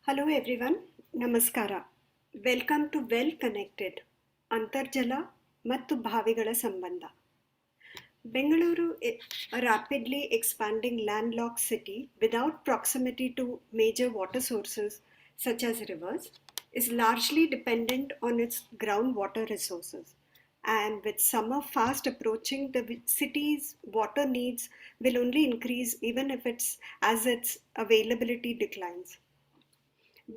Hello everyone, Namaskara. Welcome to Well Connected, ಅಂತರ್ಜಲ ಮತ್ತು ಭಾವಿಗಳ ಸಂಬಂಧ. Bengaluru, a rapidly expanding landlocked city without proximity to major water sources such as rivers, is largely dependent on its groundwater resources. And with summer fast approaching, the city's water needs will only increase even if its availability declines.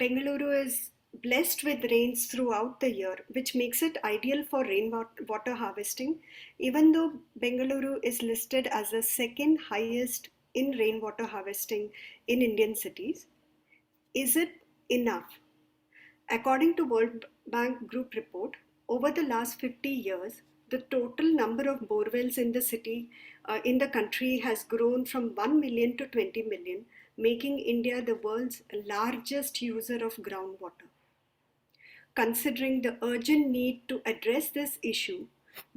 Bengaluru is blessed with rains throughout the year, which makes it ideal for rainwater harvesting, even though Bengaluru is listed as the second highest in rainwater harvesting in Indian cities. Is it enough? According to World Bank Group report, over the last 50 years, the total number of borewells in the country has grown from 1 million to 20 million, making India the world's largest user of groundwater. Considering the urgent need to address this issue,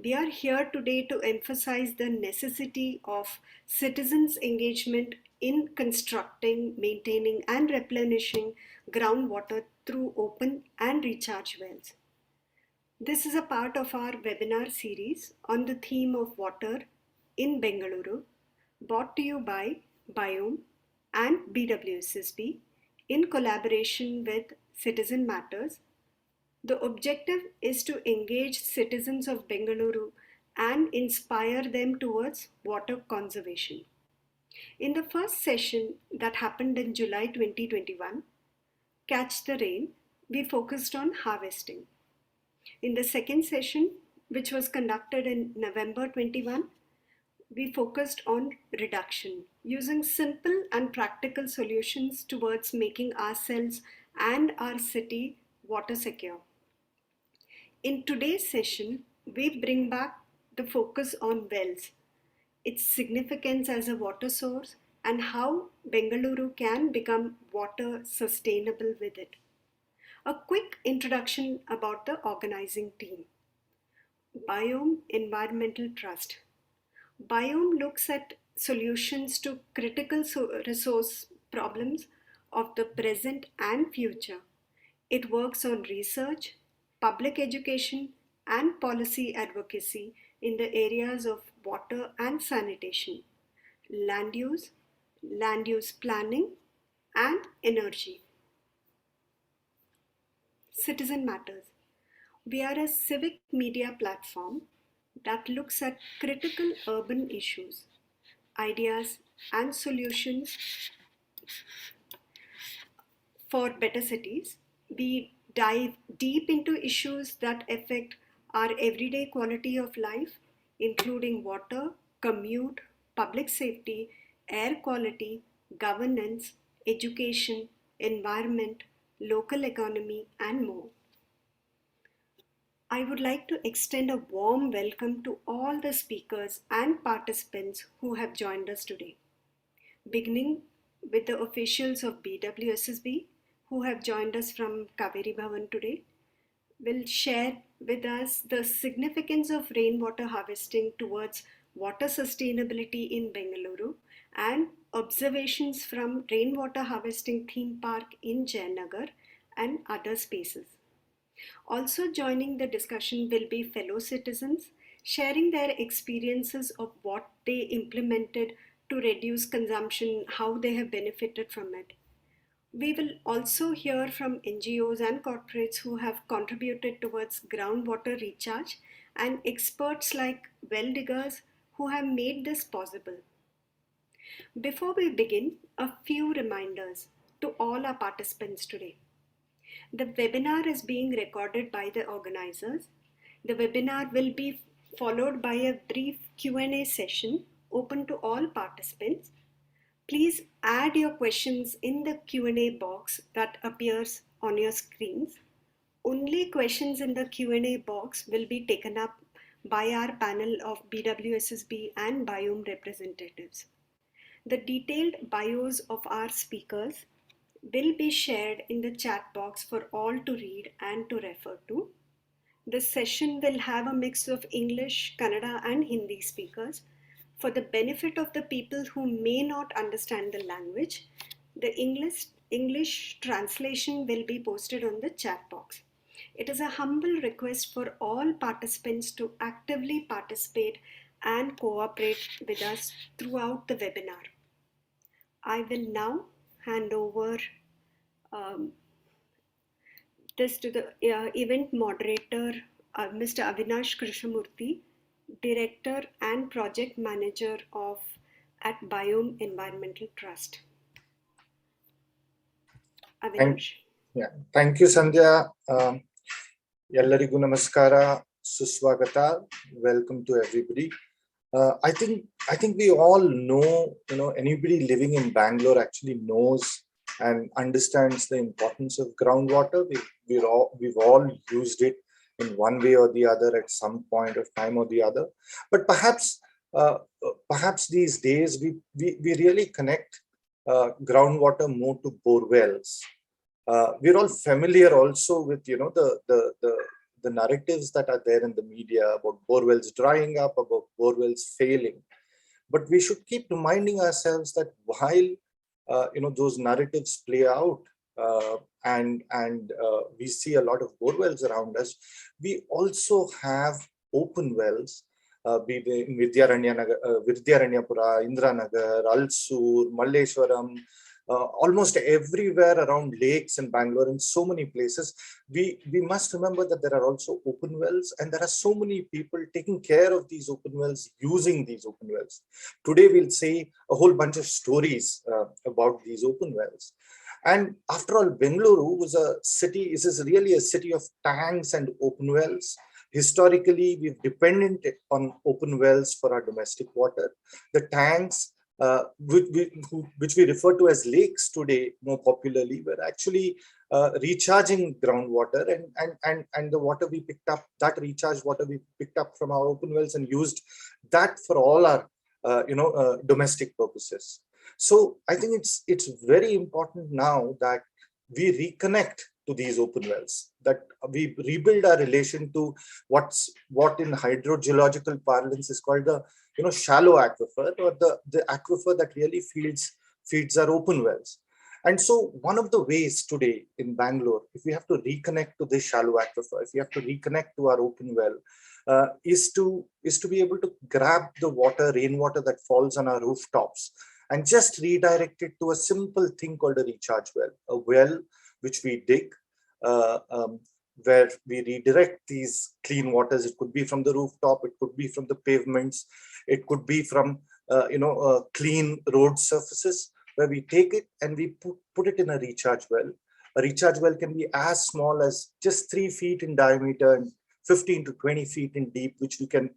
we are here today to emphasize the necessity of citizens' engagement in constructing, maintaining, and replenishing groundwater through open and recharge wells. This is a part of our webinar series on the theme of water in Bengaluru, brought to you by BIOME and BWSSB in collaboration with Citizen Matters. The objective is to engage citizens of Bengaluru and inspire them towards water conservation. In the first session that happened in July 2021, Catch the Rain, we focused on harvesting. In the second session, which was conducted in November 21, we focused on reduction, using simple and practical solutions towards making ourselves and our city water secure. In today's session, we bring back the focus on wells, its significance as a water source, and how Bengaluru can become water sustainable with it. A quick introduction about the organizing team. BIOME Environmental Trust. BIOME looks at solutions to critical resource problems of the present and future. It works on research, public education, and policy advocacy in the areas of water and sanitation, land use planning, and energy. Citizen Matters. We are a civic media platform that looks at critical urban issues, ideas, and solutions for better cities. We dive deep into issues that affect our everyday quality of life, including water, commute, public safety, air quality, governance, education, environment, local economy, and more. I would like to extend a warm welcome to all the speakers and participants who have joined us today. Beginning with the officials of BWSSB who have joined us from Cauvery today, will share with us the significance of rainwater harvesting towards water sustainability in Bengaluru and observations from rainwater harvesting theme park in Jayanagar and other spaces. Also joining the discussion will be fellow citizens sharing their experiences of what they implemented to reduce consumption, how they have benefited from it. We will also hear from NGOs and corporates who have contributed towards groundwater recharge and experts like well diggers who have made this possible. Before we begin, a few reminders to all our participants today. The webinar is being recorded by the organizers. The webinar will be followed by a brief Q&A session open to all participants. Please add your questions in the Q&A box that appears on your screens. Only questions in the Q&A box will be taken up by our panel of BWSSB and BIOME representatives. The detailed bios of our speakers will be shared in the chat box for all to read and to refer to. The session will have a mix of English, Kannada, and Hindi speakers. For the benefit of the people who may not understand the language, the English English translation will be posted on the chat box. It is a humble request for all participants to actively participate and cooperate with us throughout the webinar. I will now hand over um, this to the event moderator, Mr. Avinash Krishnamurthy, Director and Project Manager of at BIOME Environmental Trust. Avinash. Thank you, Sandhya. Ellarigu namaskara, suswagata. Welcome to everybody. I think we all know, anybody living in Bangalore actually knows and understands the importance of groundwater. We've all used it in one way or the other at some point of time or the other. But perhaps these days we really connect groundwater more to bore wells. We're all familiar also with the narratives that are there in the media about borewells drying up, about borewells failing. But we should keep reminding ourselves that while those narratives play out and we see a lot of borewells around us, we also have open wells. Be in Vidyaranyapura, Indranagar, Alsur, Malleshwaram, almost everywhere around lakes in Bangalore, in so many places, we must remember that there are also open wells, and there are so many people taking care of these open wells, using these open wells. Today, we'll say a whole bunch of stories about these open wells. And after all, Bengaluru is really a city of tanks and open wells. Historically, we've depended on open wells for our domestic water. The tanks, which we refer to as lakes today more popularly, were actually recharging groundwater, and the water we picked up, that recharged water we picked up from our open wells, and used that for all our domestic purposes. So I think it's very important now that we reconnect to these open wells, that we rebuild our relation to what in hydrogeological parlance is called the shallow aquifer, or the aquifer that really feeds our open wells. And so one of the ways today in Bangalore, if we have to reconnect to this shallow aquifer, if we have to reconnect to our open well, is to be able to grab the rainwater that falls on our rooftops and just redirect it to a simple thing called a recharge well, a well which we dig, where we redirect these clean waters. It could be from the rooftop, it could be from the pavements, it could be from clean road surfaces, where we take it and we put it in a recharge well. A recharge well can be as small as just 3 feet in diameter and 15 to 20 feet in deep, which we can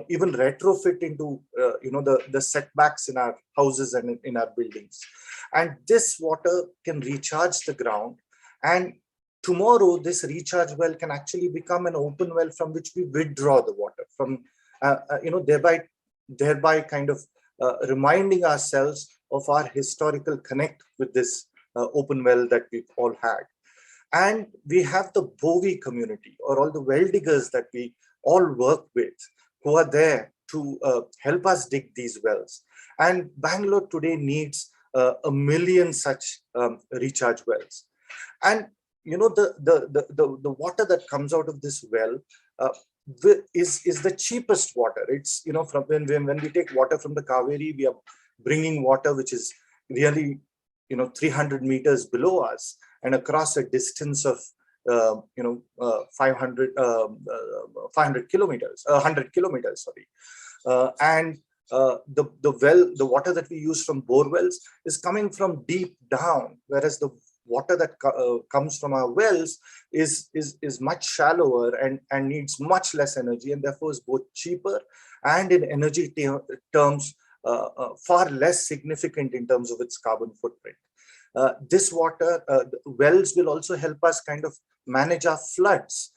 even retrofit into the setbacks in our houses and in our buildings. And this water can recharge the ground, and tomorrow this recharge well can actually become an open well from which we withdraw the water from, thereby kind of reminding ourselves of our historical connect with this open well that we've all had. And we have the Bowie community, or all the well diggers that we all work with, who are there to help us dig these wells. And Bangalore today needs 1 million such recharge wells. And the water that comes out of this well is the cheapest water. It's from when we take water from the Cauvery, we are bringing water which is really 300 meters below us and across a distance of 500 kilometers, 100 kilometers, sorry. And the water that we use from bore wells is coming from deep down, whereas the water that comes from our wells is much shallower and needs much less energy, and therefore is both cheaper and in energy terms far less significant in terms of its carbon footprint. This water, wells will also help us kind of manage our floods.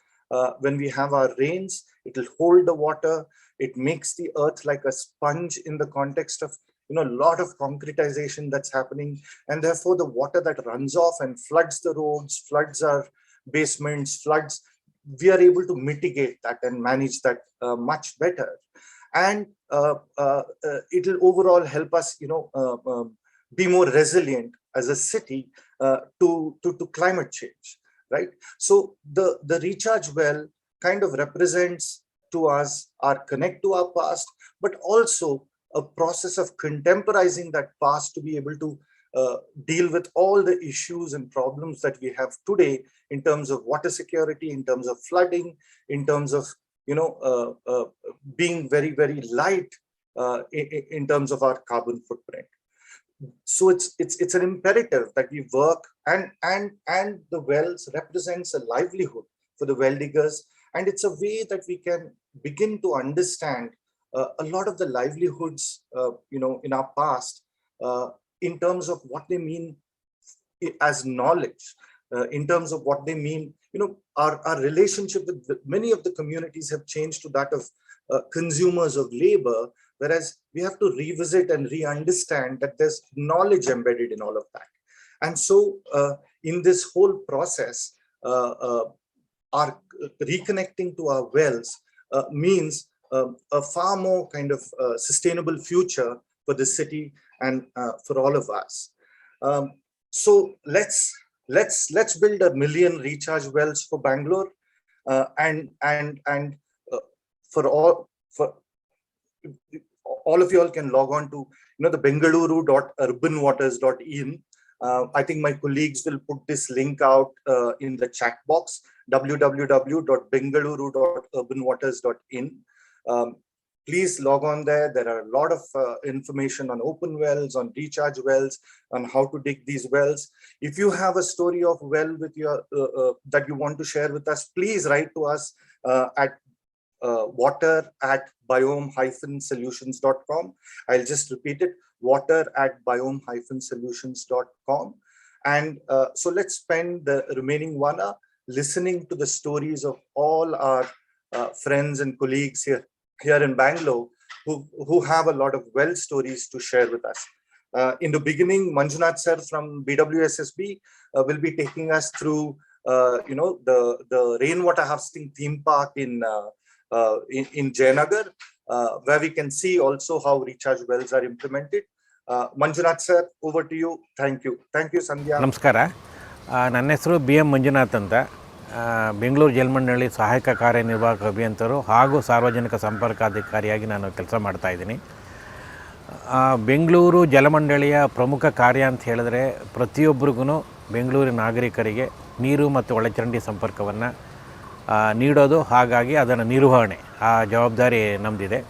When we have our rains, it will hold the water. It makes the earth like a sponge in the context of a lot of concretization that's happening, and therefore the water that runs off and floods the roads, floods our basements, we are able to mitigate that and manage that much better. And it will overall help us be more resilient as a city to climate change, right? So the recharge well kind of represents to us our connect to our past, but also a process of contemporizing that past to be able to deal with all the issues and problems that we have today in terms of water security, in terms of flooding, in terms of being very, very light in terms of our carbon footprint. So it's an imperative that we work, and the wells represents a livelihood for the well diggers, and it's a way that we can begin to understand a lot of the livelihoods in our past in terms of what they mean as knowledge, in terms of what they mean. Our relationship with many of the communities have changed to that of consumers of labor, whereas we have to revisit and re-understand that there's knowledge embedded in all of that. And so in this whole process, our reconnecting to our wells means a far more kind of sustainable future for the city and for all of us. So let's build 1 million recharge wells for Bangalore, and for all of you all can log on to the bengaluru.urbanwaters.in. I think my colleagues will put this link out in the chat box, www.bengaluru.urbanwaters.in. Please log on there. There are a lot of information on open wells, on recharge wells, on how to dig these wells. If you have a story of well with your that you want to share with us, please write to us at water@biome-solutions.com. I'll just repeat it, water@biome-solutions.com. And so let's spend the remaining 1 hour listening to the stories of all our friends and colleagues here in Bangalore who have a lot of well stories to share with us. In the beginning, Manjunath sir from BWSSB will be taking us through the rainwater harvesting theme park in Jayanagar, where we can see also how recharge wells are implemented. Manjunath sir, over to you. Thank you, Sandhya. ನಮಸ್ಕಾರ, ನನ್ನ ಹೆಸರು BM Manjunath ಅಂತ. ಬೆಂಗಳೂರು ಜಲಮಂಡಳಿ ಸಹಾಯಕ ಕಾರ್ಯನಿರ್ವಾಹಕ ಅಭಿಯಂತರು ಹಾಗೂ ಸಾರ್ವಜನಿಕ ಸಂಪರ್ಕಾಧಿಕಾರಿಯಾಗಿ ನಾನು ಕೆಲಸ ಮಾಡ್ತಾಯಿದ್ದೀನಿ. ಬೆಂಗಳೂರು ಜಲಮಂಡಳಿಯ ಪ್ರಮುಖ ಕಾರ್ಯ ಅಂತ ಹೇಳಿದ್ರೆ ಪ್ರತಿಯೊಬ್ಬರಿಗೂ ಬೆಂಗಳೂರಿನ ನಾಗರಿಕರಿಗೆ ನೀರು ಮತ್ತು ಒಳಚರಂಡಿ ಸಂಪರ್ಕವನ್ನು ನೀಡೋದು, ಹಾಗಾಗಿ ಅದನ್ನು ನಿರ್ವಹಣೆ ಆ ಜವಾಬ್ದಾರಿ ನಮ್ಮದಿದೆ.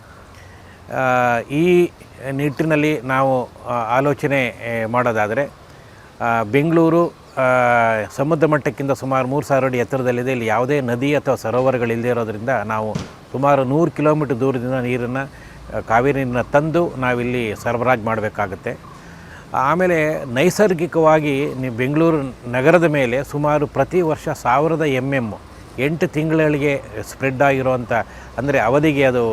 ಈ ನಿಟ್ಟಿನಲ್ಲಿ ನಾವು ಆಲೋಚನೆ ಮಾಡೋದಾದರೆ, ಬೆಂಗಳೂರು ಸಮುದ್ರ ಮಟ್ಟಕ್ಕಿಂತ ಸುಮಾರು 3000 ಅಡಿ ಎತ್ತರದಲ್ಲಿದೆ. ಇಲ್ಲಿ ಯಾವುದೇ ನದಿ ಅಥವಾ ಸರೋವರಗಳಿಲ್ಲದೆ ಇರೋದರಿಂದ ನಾವು ಸುಮಾರು 100 ಕಿಲೋಮೀಟರ್ ದೂರದಿಂದ ನೀರನ್ನು, ಕಾವೇರಿ ನೀರನ್ನು ತಂದು ನಾವಿಲ್ಲಿ ಸರಬರಾಜು ಮಾಡಬೇಕಾಗುತ್ತೆ. ಆಮೇಲೆ ನೈಸರ್ಗಿಕವಾಗಿ ಬೆಂಗಳೂರು ನಗರದ ಮೇಲೆ ಸುಮಾರು ಪ್ರತಿ ವರ್ಷ 1000 mm 8 ತಿಂಗಳಿಗೆ ಸ್ಪ್ರೆಡ್ ಆಗಿರೋವಂಥ, ಅಂದರೆ ಅವಧಿಗೆ ಅದು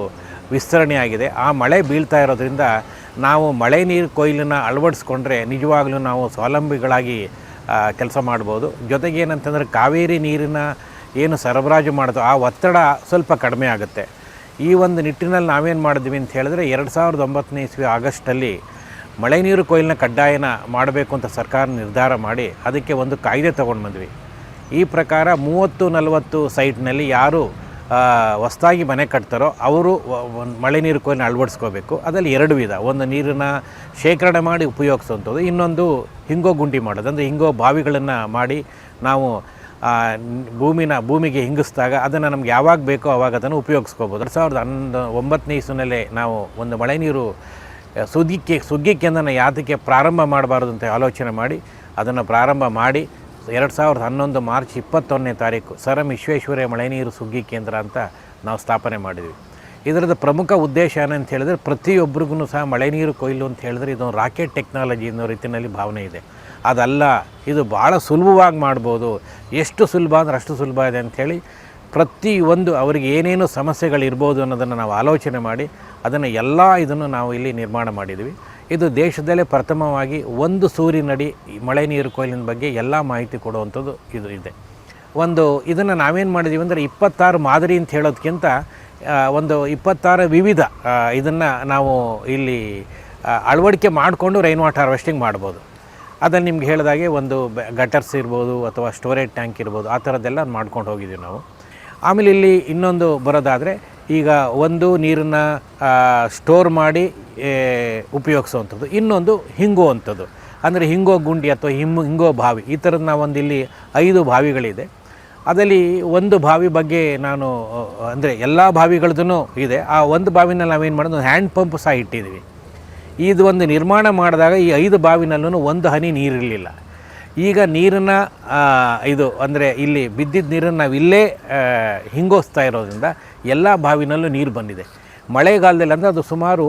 ವಿಸ್ತರಣೆ ಆಗಿದೆ. ಆ ಮಳೆ ಬೀಳ್ತಾ ಇರೋದ್ರಿಂದ ನಾವು ಮಳೆ ನೀರು ಕೊಯ್ಲನ್ನು ಅಳವಡಿಸ್ಕೊಂಡ್ರೆ ನಿಜವಾಗ್ಲೂ ನಾವು ಸ್ವಾವಲಂಬಿಗಳಾಗಿ ಕೆಲಸ ಮಾಡ್ಬೋದು. ಜೊತೆಗೆ ಏನಂತಂದರೆ ಕಾವೇರಿ ನೀರಿನ ಏನು ಸರಬರಾಜು ಮಾಡೋದು ಆ ಒತ್ತಡ ಸ್ವಲ್ಪ ಕಡಿಮೆ ಆಗುತ್ತೆ. ಈ ಒಂದು ನಿಟ್ಟಿನಲ್ಲಿ ನಾವೇನು ಮಾಡಿದ್ವಿ ಅಂತ ಹೇಳಿದ್ರೆ 2009ನೇ ಇಸ್ವಿ ಆಗಸ್ಟಲ್ಲಿ ಮಳೆ ನೀರು ಕೊಯ್ಲನ್ನ ಕಡ್ಡಾಯನ ಮಾಡಬೇಕು ಅಂತ ಸರ್ಕಾರ ನಿರ್ಧಾರ ಮಾಡಿ ಅದಕ್ಕೆ ಒಂದು ಕಾಯ್ದೆ ತೊಗೊಂಡು ಬಂದ್ವಿ. ಈ ಪ್ರಕಾರ 30-40 ಸೈಟ್ನಲ್ಲಿ ಯಾರು ಹೊಸದಾಗಿ ಮನೆ ಕಟ್ತಾರೋ ಅವರು ಮಳೆ ನೀರು ಕೊಯ್ಲನ್ನ ಅಳವಡಿಸ್ಕೋಬೇಕು. ಅದರಲ್ಲಿ 2 ವಿಧ, ಒಂದು ನೀರನ್ನು ಶೇಖರಣೆ ಮಾಡಿ ಉಪಯೋಗಿಸುವಂಥದ್ದು, ಇನ್ನೊಂದು ಹಿಂಗೋ ಗುಂಡಿ ಮಾಡೋದು. ಅಂದರೆ ಹಿಂಗೋ ಬಾವಿಗಳನ್ನು ಮಾಡಿ ನಾವು ಭೂಮಿಗೆ ಹಿಂಗಿಸಿದಾಗ ಅದನ್ನು ನಮ್ಗೆ ಯಾವಾಗ ಬೇಕೋ ಆವಾಗ ಅದನ್ನು ಉಪಯೋಗಿಸ್ಕೋಬೋದು. 2009ನೇ ಇಸ್ವಿನಲ್ಲೇ ನಾವು ಒಂದು ಮಳೆ ನೀರು ಸುಗ್ಗಿಕೆಂದನ್ನು ಯಾತಕ್ಕೆ ಪ್ರಾರಂಭ ಮಾಡಬಾರ್ದು ಅಂತ ಆಲೋಚನೆ ಮಾಡಿ ಅದನ್ನು ಪ್ರಾರಂಭ ಮಾಡಿ 2011 ಮಾರ್ಚ್ 21ನೇ ತಾರೀಕು ಸರ್ ಎಂ ವಿಶ್ವೇಶ್ವರಯ್ಯ ಮಳೆ ನೀರು ಸುಗ್ಗಿ ಕೇಂದ್ರ ಅಂತ ನಾವು ಸ್ಥಾಪನೆ ಮಾಡಿದ್ವಿ. ಇದರದ ಪ್ರಮುಖ ಉದ್ದೇಶ ಏನಂತ ಹೇಳಿದ್ರೆ, ಪ್ರತಿಯೊಬ್ಬರಿಗೂ ಸಹ ಮಳೆ ನೀರು ಕೊಯ್ಲು ಅಂತ ಹೇಳಿದ್ರೆ ಇದೊಂದು ರಾಕೆಟ್ ಟೆಕ್ನಾಲಜಿ ಅನ್ನೋ ರೀತಿಯಲ್ಲಿ ಭಾವನೆ ಇದೆ. ಅದಲ್ಲ, ಇದು ಭಾಳ ಸುಲಭವಾಗಿ ಮಾಡ್ಬೋದು. ಎಷ್ಟು ಸುಲಭ ಅಂದರೆ ಅಷ್ಟು ಸುಲಭ ಇದೆ ಅಂಥೇಳಿ ಪ್ರತಿಯೊಂದು ಅವರಿಗೆ ಏನೇನು ಸಮಸ್ಯೆಗಳಿರ್ಬೋದು ಅನ್ನೋದನ್ನು ನಾವು ಆಲೋಚನೆ ಮಾಡಿ ಇದನ್ನು ನಾವು ಇಲ್ಲಿ ನಿರ್ಮಾಣ ಮಾಡಿದ್ವಿ. ಇದು ದೇಶದಲ್ಲೇ ಪ್ರಥಮವಾಗಿ ಒಂದು ಸೂರಿನಡಿ ಮಳೆ ನೀರು ಕೊಯ್ಲಿನ ಬಗ್ಗೆ ಎಲ್ಲ ಮಾಹಿತಿ ಕೊಡುವಂಥದ್ದು ಇದು ಇದೆ. ಇದನ್ನು ನಾವೇನು ಮಾಡಿದ್ದೀವಿ ಅಂದರೆ 26 ಮಾದರಿ ಅಂತ ಹೇಳೋದಕ್ಕಿಂತ ಒಂದು 26 ವಿವಿಧ ಇದನ್ನು ನಾವು ಇಲ್ಲಿ ಅಳವಡಿಕೆ ಮಾಡಿಕೊಂಡು ರೈನ್ ವಾಟರ್ ಹಾರ್ವೆಸ್ಟಿಂಗ್ ಮಾಡ್ಬೋದು. ಅದಲ್ಲಿ ನಿಮ್ಗೆ ಹೇಳಿದಾಗೆ ಒಂದು ಗಟರ್ಸ್ ಇರ್ಬೋದು ಅಥವಾ ಸ್ಟೋರೇಜ್ ಟ್ಯಾಂಕ್ ಇರ್ಬೋದು, ಆ ಥರದ್ದೆಲ್ಲ ಮಾಡ್ಕೊಂಡು ಹೋಗಿದ್ದೀವಿ ನಾವು. ಆಮೇಲೆ ಇಲ್ಲಿ ಇನ್ನೊಂದು ಬರೋದಾದರೆ, ಈಗ ಒಂದು ನೀರನ್ನು ಸ್ಟೋರ್ ಮಾಡಿ ಉಪಯೋಗಿಸುವಂಥದ್ದು, ಇನ್ನೊಂದು ಹಿಂಗುವಂಥದ್ದು, ಅಂದರೆ ಹಿಂಗೋ ಗುಂಡಿ ಅಥವಾ ಹಿಂಗೋ ಬಾವಿ, ಈ ಥರದ್ದು ನಾವೊಂದು ಇಲ್ಲಿ 5 ಬಾವಿಗಳಿದೆ. ಅದರಲ್ಲಿ ಒಂದು ಬಾವಿ ಬಗ್ಗೆ ನಾನು ಅಂದರೆ ಎಲ್ಲ ಬಾವಿಗಳದ್ದು ಇದೆ. ಆ ಒಂದು ಬಾವಿನಲ್ಲಿ ನಾವೇನು ಮಾಡೋದು, ಹ್ಯಾಂಡ್ ಪಂಪ್ ಸಹ ಇಟ್ಟಿದ್ದೀವಿ. ಇದು ಒಂದು ನಿರ್ಮಾಣ ಮಾಡಿದಾಗ ಈ 5 ಬಾವಿನಲ್ಲೂ ಒಂದು ಹನಿ ನೀರಿರಲಿಲ್ಲ. ಈಗ ನೀರನ್ನು ಇದು ಅಂದರೆ ಇಲ್ಲಿ ಬಿದ್ದಿದ್ದ ನೀರನ್ನು ನಾವು ಇಲ್ಲೇ ಹಿಂಗೋಸ್ತಾ ಇರೋದ್ರಿಂದ ಎಲ್ಲ ಬಾವಿನಲ್ಲೂ ನೀರು ಬಂದಿದೆ. ಮಳೆಗಾಲದಲ್ಲಿ ಅಂದರೆ ಅದು ಸುಮಾರು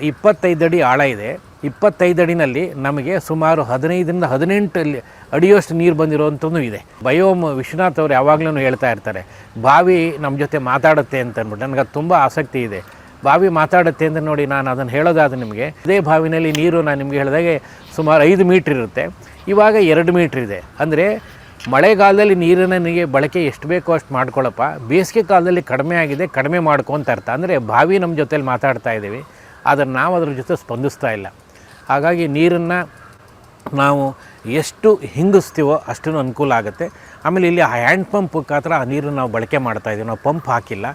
25 ಅಡಿ ಆಳ ಇದೆ. 25 ಅಡಿನಲ್ಲಿ ನಮಗೆ ಸುಮಾರು 15ರಿಂದ 18 ಅಡಿಯಷ್ಟು ನೀರು ಬಂದಿರೋವಂಥದ್ದು ಇದೆ. ಬಯೋಮ್ ವಿಶ್ವನಾಥ್ ಅವರು ಯಾವಾಗಲೂ ಹೇಳ್ತಾ ಇರ್ತಾರೆ, ಬಾವಿ ನಮ್ಮ ಜೊತೆ ಮಾತಾಡುತ್ತೆ ಅಂತ ಅಂದ್ಬಿಟ್ಟು. ನನಗೆ ಅದು ತುಂಬ ಆಸಕ್ತಿ ಇದೆ. ಬಾವಿ ಮಾತಾಡುತ್ತೆ ಅಂದರೆ ನೋಡಿ, ನಾನು ಅದನ್ನು ಹೇಳೋದಾದ್ರೆ ನಿಮಗೆ, ಇದೇ ಬಾವಿನಲ್ಲಿ ನೀರು ನಾನು ನಿಮಗೆ ಹೇಳಿದಾಗೆ ಸುಮಾರು 5 ಮೀಟ್ರ್ ಇರುತ್ತೆ, ಇವಾಗ 2 ಮೀಟ್ರ್ ಇದೆ. ಅಂದರೆ ಮಳೆಗಾಲದಲ್ಲಿ ನೀರಿನ ಬಳಕೆ ಎಷ್ಟು ಬೇಕೋ ಅಷ್ಟು ಮಾಡ್ಕೊಳ್ಳಪ್ಪ, ಬೇಸಿಗೆ ಕಾಲದಲ್ಲಿ ಕಡಿಮೆ ಆಗಿದೆ, ಕಡಿಮೆ ಮಾಡ್ಕೊತ ಅರ್ಥ. ಅಂದರೆ ಬಾವಿ ನಮ್ಮ ಜೊತೆಲಿ ಮಾತಾಡ್ತಾ ಇದ್ದೀವಿ, ಆದರೆ ನಾವು ಅದ್ರ ಜೊತೆ ಸ್ಪಂದಿಸ್ತಾ ಇಲ್ಲ. ಹಾಗಾಗಿ ನೀರನ್ನು ನಾವು ಎಷ್ಟು ಹಿಂಗಿಸ್ತೀವೋ ಅಷ್ಟು ಅನುಕೂಲ ಆಗುತ್ತೆ. ಆಮೇಲೆ ಇಲ್ಲಿ ಹ್ಯಾಂಡ್ ಪಂಪ್ ಮುಖಾಂತರ ಆ ನೀರನ್ನು ನಾವು ಬಳಕೆ ಮಾಡ್ತಾಯಿದ್ದೀವಿ. ನಾವು ಪಂಪ್ ಹಾಕಿಲ್ಲ,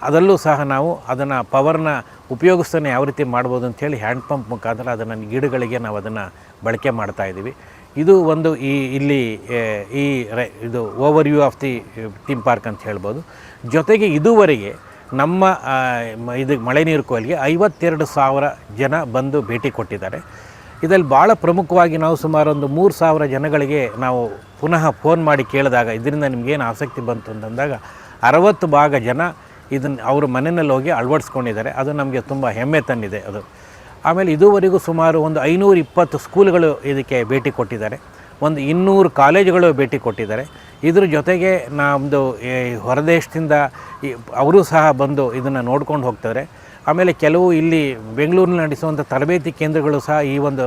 ಅದರಲ್ಲೂ ಸಹ ನಾವು ಅದನ್ನು ಪವರ್ನ ಉಪಯೋಗಿಸ್ತಾನೆ ಯಾವ ರೀತಿ ಮಾಡ್ಬೋದು ಅಂಥೇಳಿ ಹ್ಯಾಂಡ್ ಪಂಪ್ ಮುಖಾಂತರ ಅದನ್ನು ಗಿಡಗಳಿಗೆ ನಾವು ಅದನ್ನು ಬಳಕೆ ಮಾಡ್ತಾಯಿದ್ದೀವಿ. ಇದು ಒಂದು ಇಲ್ಲಿ ಇದು over view of the theme park ಅಂತ ಹೇಳ್ಬೋದು. ಜೊತೆಗೆ ಇದುವರೆಗೆ ನಮ್ಮ ಇದು ಮಳೆ ನೀರು ಕೊಯ್ಲಿಗೆ 52,000 ಜನ ಬಂದು ಭೇಟಿ ಕೊಟ್ಟಿದ್ದಾರೆ. ಇದರಲ್ಲಿ ಭಾಳ ಪ್ರಮುಖವಾಗಿ ನಾವು ಸುಮಾರು ಒಂದು 3,000 ಜನಗಳಿಗೆ ನಾವು ಪುನಃ ಫೋನ್ ಮಾಡಿ ಕೇಳಿದಾಗ, ಇದರಿಂದ ನಿಮಗೇನು ಆಸಕ್ತಿ ಬಂತು ಅಂತಂದಾಗ 60% ಜನ ಇದನ್ನು ಅವ್ರ ಮನೆಯಲ್ಲಿ ಹೋಗಿ ಅಳವಡಿಸ್ಕೊಂಡಿದ್ದಾರೆ. ಅದು ನಮಗೆ ತುಂಬ ಹೆಮ್ಮೆ ತಂದಿದೆ ಅದು. ಆಮೇಲೆ ಇದುವರೆಗೂ ಸುಮಾರು ಒಂದು 520 ಸ್ಕೂಲ್ಗಳು ಇದಕ್ಕೆ ಭೇಟಿ ಕೊಟ್ಟಿದ್ದಾರೆ, ಒಂದು 200 ಕಾಲೇಜುಗಳು ಭೇಟಿ ಕೊಟ್ಟಿದ್ದಾರೆ. ಇದ್ರ ಜೊತೆಗೆ ನಮ್ಮದು ಹೊರದೇಶದಿಂದ ಅವರು ಸಹ ಬಂದು ಇದನ್ನು ನೋಡ್ಕೊಂಡು ಹೋಗ್ತಾರೆ. ಆಮೇಲೆ ಕೆಲವು ಇಲ್ಲಿ ಬೆಂಗಳೂರಿನಲ್ಲಿ ನಡೆಸುವಂಥ ತರಬೇತಿ ಕೇಂದ್ರಗಳು ಸಹ ಈ ಒಂದು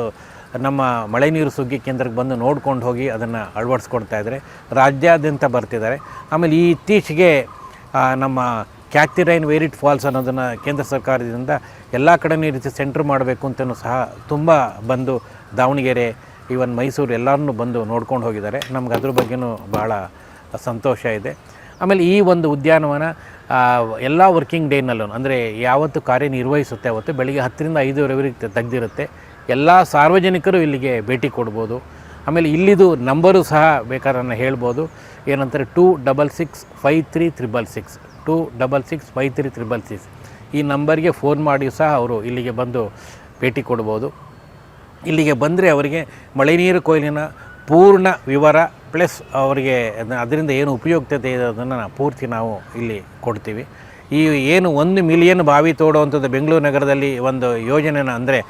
ನಮ್ಮ ಮಳೆ ನೀರು ಸುಗ್ಗಿ ಕೇಂದ್ರಕ್ಕೆ ಬಂದು ನೋಡ್ಕೊಂಡು ಹೋಗಿ ಅದನ್ನು ಅಳವಡಿಸ್ಕೊಡ್ತಾ ಇದ್ದಾರೆ. ರಾಜ್ಯಾದ್ಯಂತ ಬರ್ತಿದ್ದಾರೆ. ಆಮೇಲೆ ಈ ಇತ್ತೀಚೆಗೆ ನಮ್ಮ catch the rain where it falls ಅನ್ನೋದನ್ನು ಕೇಂದ್ರ ಸರ್ಕಾರದಿಂದ ಎಲ್ಲ ಕಡೆಯೂ ಈ ರೀತಿ ಸೆಂಟ್ರ್ ಮಾಡಬೇಕು ಅಂತಲೂ ಸಹ ತುಂಬ ಬಂದು ದಾವಣಗೆರೆ, ಈವನ್ ಮೈಸೂರು ಎಲ್ಲರನ್ನೂ ಬಂದು ನೋಡ್ಕೊಂಡು ಹೋಗಿದ್ದಾರೆ. ನಮ್ಗೆ ಅದ್ರ ಬಗ್ಗೆನೂ ಭಾಳ ಸಂತೋಷ ಇದೆ. ಆಮೇಲೆ ಈ ಒಂದು ಉದ್ಯಾನವನ ಎಲ್ಲ ವರ್ಕಿಂಗ್ ಡೇನಲ್ಲೂ, ಅಂದರೆ ಯಾವತ್ತು ಕಾರ್ಯನಿರ್ವಹಿಸುತ್ತೆ ಅವತ್ತು ಬೆಳಿಗ್ಗೆ 10ರಿಂದ 5ವರೆಗೆ ತೆಗೆದಿರುತ್ತೆ. ಎಲ್ಲ ಸಾರ್ವಜನಿಕರು ಇಲ್ಲಿಗೆ ಭೇಟಿ ಕೊಡ್ಬೋದು. ಆಮೇಲೆ ಇಲ್ಲಿದು ನಂಬರು ಸಹ ಬೇಕಾದ್ರೆ ನಾನು ಹೇಳ್ಬೋದು, ಏನಂತಾರೆ 26653666 26653666 ಈ ನಂಬರ್ಗೆ ಫೋನ್ ಮಾಡಿ ಸಹ ಅವರು ಇಲ್ಲಿಗೆ ಬಂದು ಭೇಟಿ ಕೊಡ್ಬೋದು. ಇಲ್ಲಿಗೆ ಬಂದರೆ ಅವರಿಗೆ ಮಳೆ ನೀರು ಕೊಯ್ಲಿನ ಪೂರ್ಣ ವಿವರ ಪ್ಲಸ್ ಅವರಿಗೆ ಅದರಿಂದ ಏನು ಉಪಯುಕ್ತತೆ ಇದೆ ಅದನ್ನು ಪೂರ್ತಿ ನಾವು ಇಲ್ಲಿ ಕೊಡ್ತೀವಿ. ಈ ಏನು 1 ಮಿಲಿಯನ್ ಬಾವಿ ತೋಡುವಂಥದ್ದು ಬೆಂಗಳೂರು ನಗರದಲ್ಲಿ ಒಂದು ಯೋಜನೆನ, ಅಂದರೆ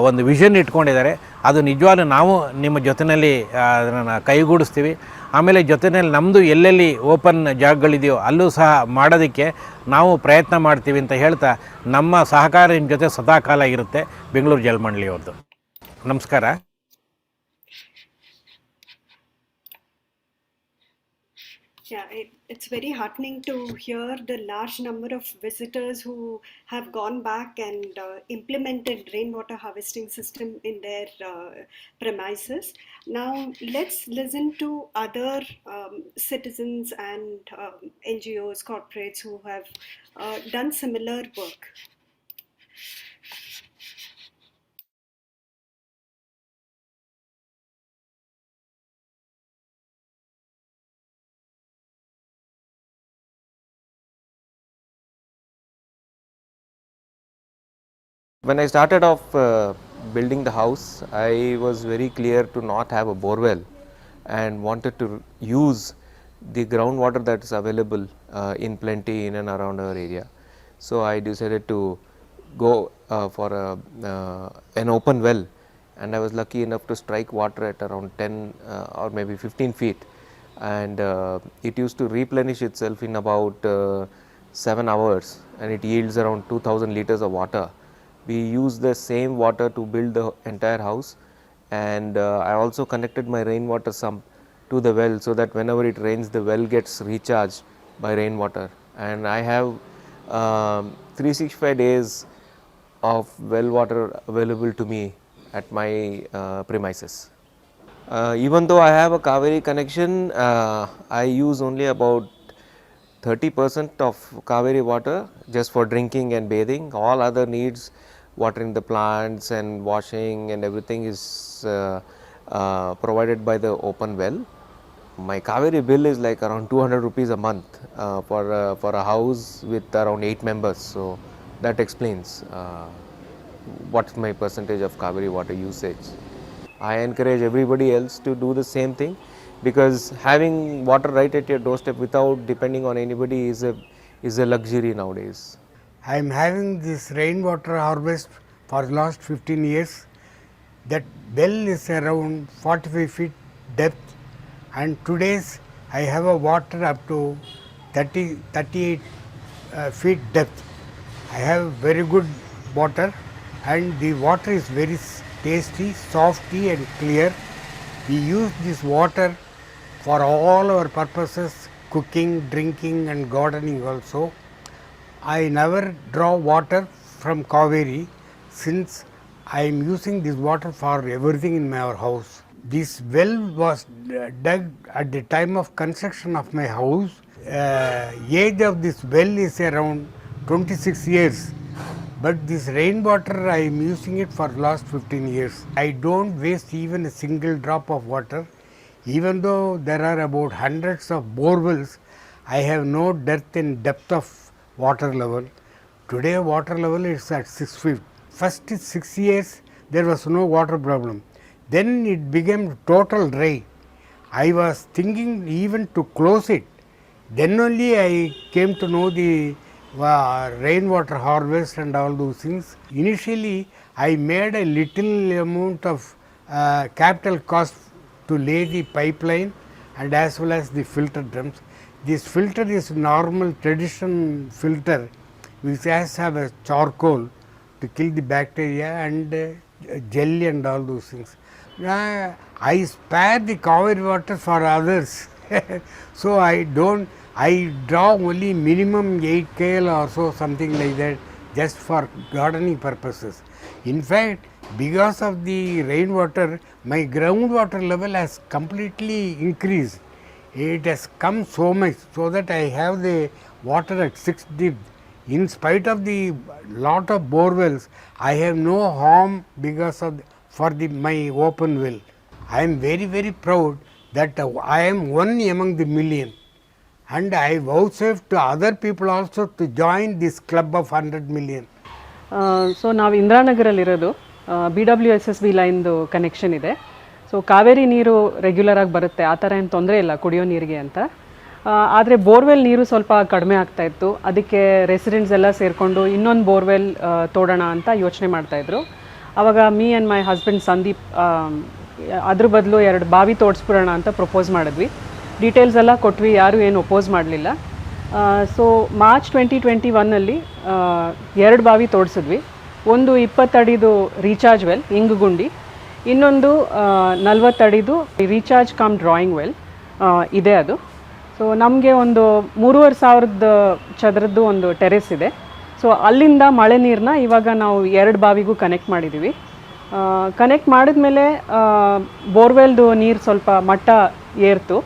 ಒಂದು ವಿಷನ್ ಇಟ್ಕೊಂಡಿದ್ದಾರೆ. ಅದು ನಿಜವಾಗ್ಲೂ ನಾವು ನಿಮ್ಮ ಜೊತೆಯಲ್ಲಿ ಅದನ್ನು ಕೈಗೂಡಿಸ್ತೀವಿ. ಆಮೇಲೆ ಜೊತೆಯಲ್ಲಿ ನಮ್ಮದು ಎಲ್ಲೆಲ್ಲಿ ಓಪನ್ ಜಾಗಗಳಿದೆಯೋ ಅಲ್ಲೂ ಸಹ ಮಾಡೋದಕ್ಕೆ ನಾವು ಪ್ರಯತ್ನ ಮಾಡ್ತೀವಿ ಅಂತ ಹೇಳ್ತಾ, ನಮ್ಮ ಸಹಕಾರ ನಿಮ್ಮ ಜೊತೆ ಸದಾಕಾಲ ಇರುತ್ತೆ. ಬೆಂಗಳೂರು ಜಲಮಂಡಳಿಯವ್ರದ್ದು. ನಮಸ್ಕಾರ. Yeah, it's very heartening to hear the large number of visitors who have gone back and implemented rainwater harvesting system in their premises. Now, let's listen to other citizens and NGOs, corporates who have done similar work. When I started off building the house, I was very clear to not have a borewell and wanted to use the groundwater that is available in plenty in and around our area. So I decided to go for an open well, and I was lucky enough to strike water at around 10 or maybe 15 feet, and it used to replenish itself in about 7 hours, and it yields around 2,000 liters of water. We use the same water to build the entire house, and I also connected my rainwater sump to the well so that whenever it rains the well gets recharged by rainwater, and I have 365 days of well water available to me at my premises. Even though I have a Cauvery connection, I use only about 30% of Cauvery water just for drinking and bathing. All other needs, watering the plants and washing and everything is provided by the open well. My Cauvery bill is like around 200 rupees a month for a house with around 8 members. So that explains what's my percentage of Cauvery water usage. I encourage everybody else to do the same thing, because having water right at your doorstep without depending on anybody is a luxury nowadays. I am having this rainwater harvest for the last 15 years. That well is around 45 feet depth, and today's I have a water up to 38 feet depth. I have very good water, and the water is very tasty, softy and clear. We use this water for all our purposes, cooking, drinking and gardening also. I never draw water from Cauvery since I am using this water for everything in my house. This well was dug at the time of construction of my house. Age of this well is around 26 years. But this rainwater, I am using it for last 15 years. I don't waste even a single drop of water. Even though there are about hundreds of bore wells, I have no dearth in depth of water level. Today water level is at 6 feet. First 6 years there was no water problem. Then it became total dry. I was thinking even to close it. Then only I came to know the rainwater harvest and all those things. Initially I made a little amount of capital cost to lay the pipeline and as well as the filter drums. This filter is normal traditional filter which has have a charcoal to kill the bacteria and jelly and all those things. I spare the Cauvery water for others. So I draw only minimum 8 kl or so, something like that, just for gardening purposes. In fact, because of the rainwater, my groundwater level has completely increased. It has come so much so that I have the water at 6 deep. In spite of the lot of bore wells, I have no harm because of my open well. I am very, very proud that I am one among the million, and I vouchsafe to other people also to join this club of 100 million. So ನಾವು ಇಂದಿರಾನಗರಲ್ಲಿರೋದು BWSSB ಲೈನ್ದು connection ಇದೆ. So Kaveri ನೀರು ರೆಗ್ಯುಲರಾಗಿ ಬರುತ್ತೆ, ಆ ಥರ ಏನು ತೊಂದರೆ ಇಲ್ಲ ಕುಡಿಯೋ ನೀರಿಗೆ ಅಂತ. ಆದರೆ ಬೋರ್ವೆಲ್ ನೀರು ಸ್ವಲ್ಪ ಕಡಿಮೆ ಆಗ್ತಾಯಿತ್ತು. ಅದಕ್ಕೆ ರೆಸಿಡೆಂಟ್ಸ್ ಎಲ್ಲ ಸೇರಿಕೊಂಡು ಇನ್ನೊಂದು ಬೋರ್ವೆಲ್ ತೋಡೋಣ ಅಂತ ಯೋಚನೆ ಮಾಡ್ತಾಯಿದ್ರು. ಆವಾಗ me and my husband Sandeep ಅದ್ರ ಬದಲು 2 ಬಾವಿ ತೋಡಿಸ್ಬಿಡೋಣ ಅಂತ ಪ್ರಪೋಸ್ ಮಾಡಿದ್ವಿ. ಡೀಟೇಲ್ಸ್ ಎಲ್ಲ ಕೊಟ್ವಿ, ಯಾರೂ ಏನು ಒಪೋಸ್ ಮಾಡಲಿಲ್ಲ. ಸೊ ಮಾರ್ಚ್ 2021 2 ಬಾವಿ ತೋಡಿಸಿದ್ವಿ. ಒಂದು 20 ಅಡಿದು ರೀಚಾರ್ಜ್ ವೆಲ್ ಇಂಗುಗುಂಡಿ, ಇನ್ನೊಂದು 40 ಅಡಿದು ರೀಚಾರ್ಜ್ ಕಮ್ ಡ್ರಾಯಿಂಗ್ ವೆಲ್ ಇದೆ ಅದು. ಸೊ ನಮಗೆ ಒಂದು 3,500 ಚದರದ್ದು ಒಂದು ಟೆರೆಸ್ ಇದೆ. ಸೊ ಅಲ್ಲಿಂದ ಮಳೆ ನೀರನ್ನ ಇವಾಗ ನಾವು 2 ಬಾವಿಗೂ ಕನೆಕ್ಟ್ ಮಾಡಿದ್ದೀವಿ. ಕನೆಕ್ಟ್ ಮಾಡಿದ್ಮೇಲೆ ಬೋರ್ವೆಲ್ದು ನೀರು ಸ್ವಲ್ಪ ಮಟ್ಟ ಏರ್ತು.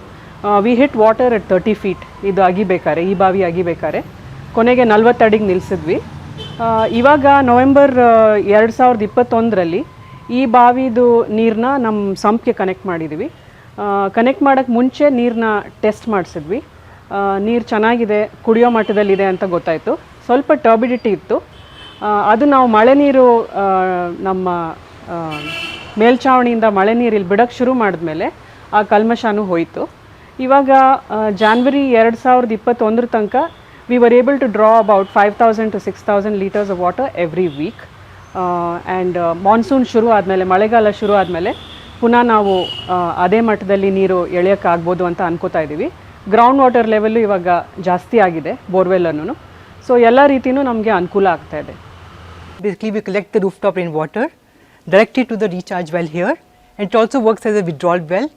ವಿ ಹಿಟ್ ವಾಟರ್ ಎಟ್ 30 ಫೀಟ್. ಇದು ಅಗಿಬೇಕಾರೆ, ಈ ಬಾವಿ ಅಗಿಬೇಕಾರೆ ಕೊನೆಗೆ 40 ಅಡಿಗೆ ನಿಲ್ಲಿಸಿದ್ವಿ. ಇವಾಗ ನವೆಂಬರ್ 2021 ಈ ಬಾವಿದು ನೀರನ್ನ ನಮ್ಮ ಸಂಪ್ಗೆ ಕನೆಕ್ಟ್ ಮಾಡಿದ್ದೀವಿ. ಕನೆಕ್ಟ್ ಮಾಡೋಕ್ಕೆ ಮುಂಚೆ ನೀರನ್ನ ಟೆಸ್ಟ್ ಮಾಡಿಸಿದ್ವಿ. ನೀರು ಚೆನ್ನಾಗಿದೆ, ಕುಡಿಯೋ ಮಟ್ಟದಲ್ಲಿದೆ ಅಂತ ಗೊತ್ತಾಯಿತು. ಸ್ವಲ್ಪ ಟರ್ಬಿಡಿಟಿ ಇತ್ತು. ಅದು ನಾವು ಮಳೆ ನೀರು ನಮ್ಮ ಮೇಲ್ಛಾವಣಿಯಿಂದ ಮಳೆ ನೀರು ಇಲ್ಲಿ ಬಿಡೋಕ್ಕೆ ಶುರು ಮಾಡಿದ್ಮೇಲೆ ಆ ಕಲ್ಮಶನೂ ಹೋಯಿತು. ಇವಾಗ ಜಾನ್ವರಿ 2021 ತನಕ we were able to draw about 5,000 to 6,000 litres of water every week. And monsoon ಶುರು ಆದಮೇಲೆ, ಮಳೆಗಾಲ ಶುರು ಆದಮೇಲೆ ಪುನಃ ನಾವು ಅದೇ ಮಟ್ಟದಲ್ಲಿ ನೀರು ಎಳೆಯೋಕ್ಕಾಗ್ಬೋದು ಅಂತ ಅನ್ಕೋತಾ ಇದ್ದೀವಿ. ಗ್ರೌಂಡ್ ವಾಟರ್ ಲೆವೆಲ್ಲು ಇವಾಗ ಜಾಸ್ತಿ ಆಗಿದೆ ಬೋರ್ವೆಲ್ಲನ್ನು. ಸೊ ಎಲ್ಲ ರೀತಿಯೂ ನಮಗೆ ಅನುಕೂಲ ಆಗ್ತಾ ಇದೆ. Basically, we collect the rooftop rainwater, direct it to the recharge well here, and it also works as a withdrawal well.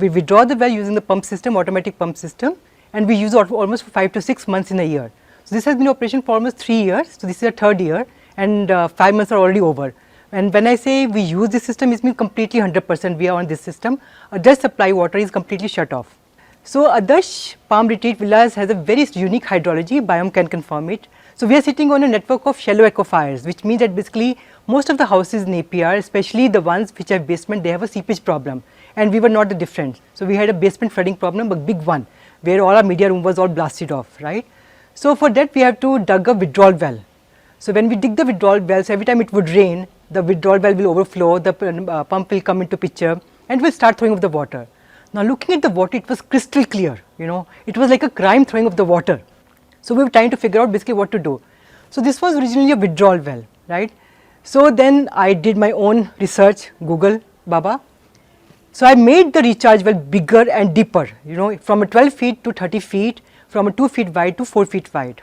We withdraw the well using the pump system, automatic pump system, and we use it almost for 5 to 6 months in a year. So this has been in operation for almost 3 years. So this is our 3rd year, and 5 months are already over. And when I say we use this system, it means completely 100% we are on this system. Just supply water is completely shut off. So Adarsh Palm Retreat Villas has a very unique hydrology, BIOME can confirm it. So we are sitting on a network of shallow aquifers, which means that basically most of the houses in APR, especially the ones which have basement, they have a seepage problem, and we were not the different. So we had a basement flooding problem, a big one, where all our media room was all blasted off, right? So for that we have to dug a withdrawal well. So when we dig the withdrawal well, so every time it would rain, the withdrawal well will overflow, the pump will come into picture, and will start throwing up the water. Now looking at the water, it was crystal clear, it was like a crime throwing up the water. So we were trying to figure out basically what to do. So this was originally a withdrawal well, right? So then I did my own research, Google, Baba. So I made the recharge well bigger and deeper, from a 12 feet to 30 feet, from a 2 feet wide to 4 feet wide.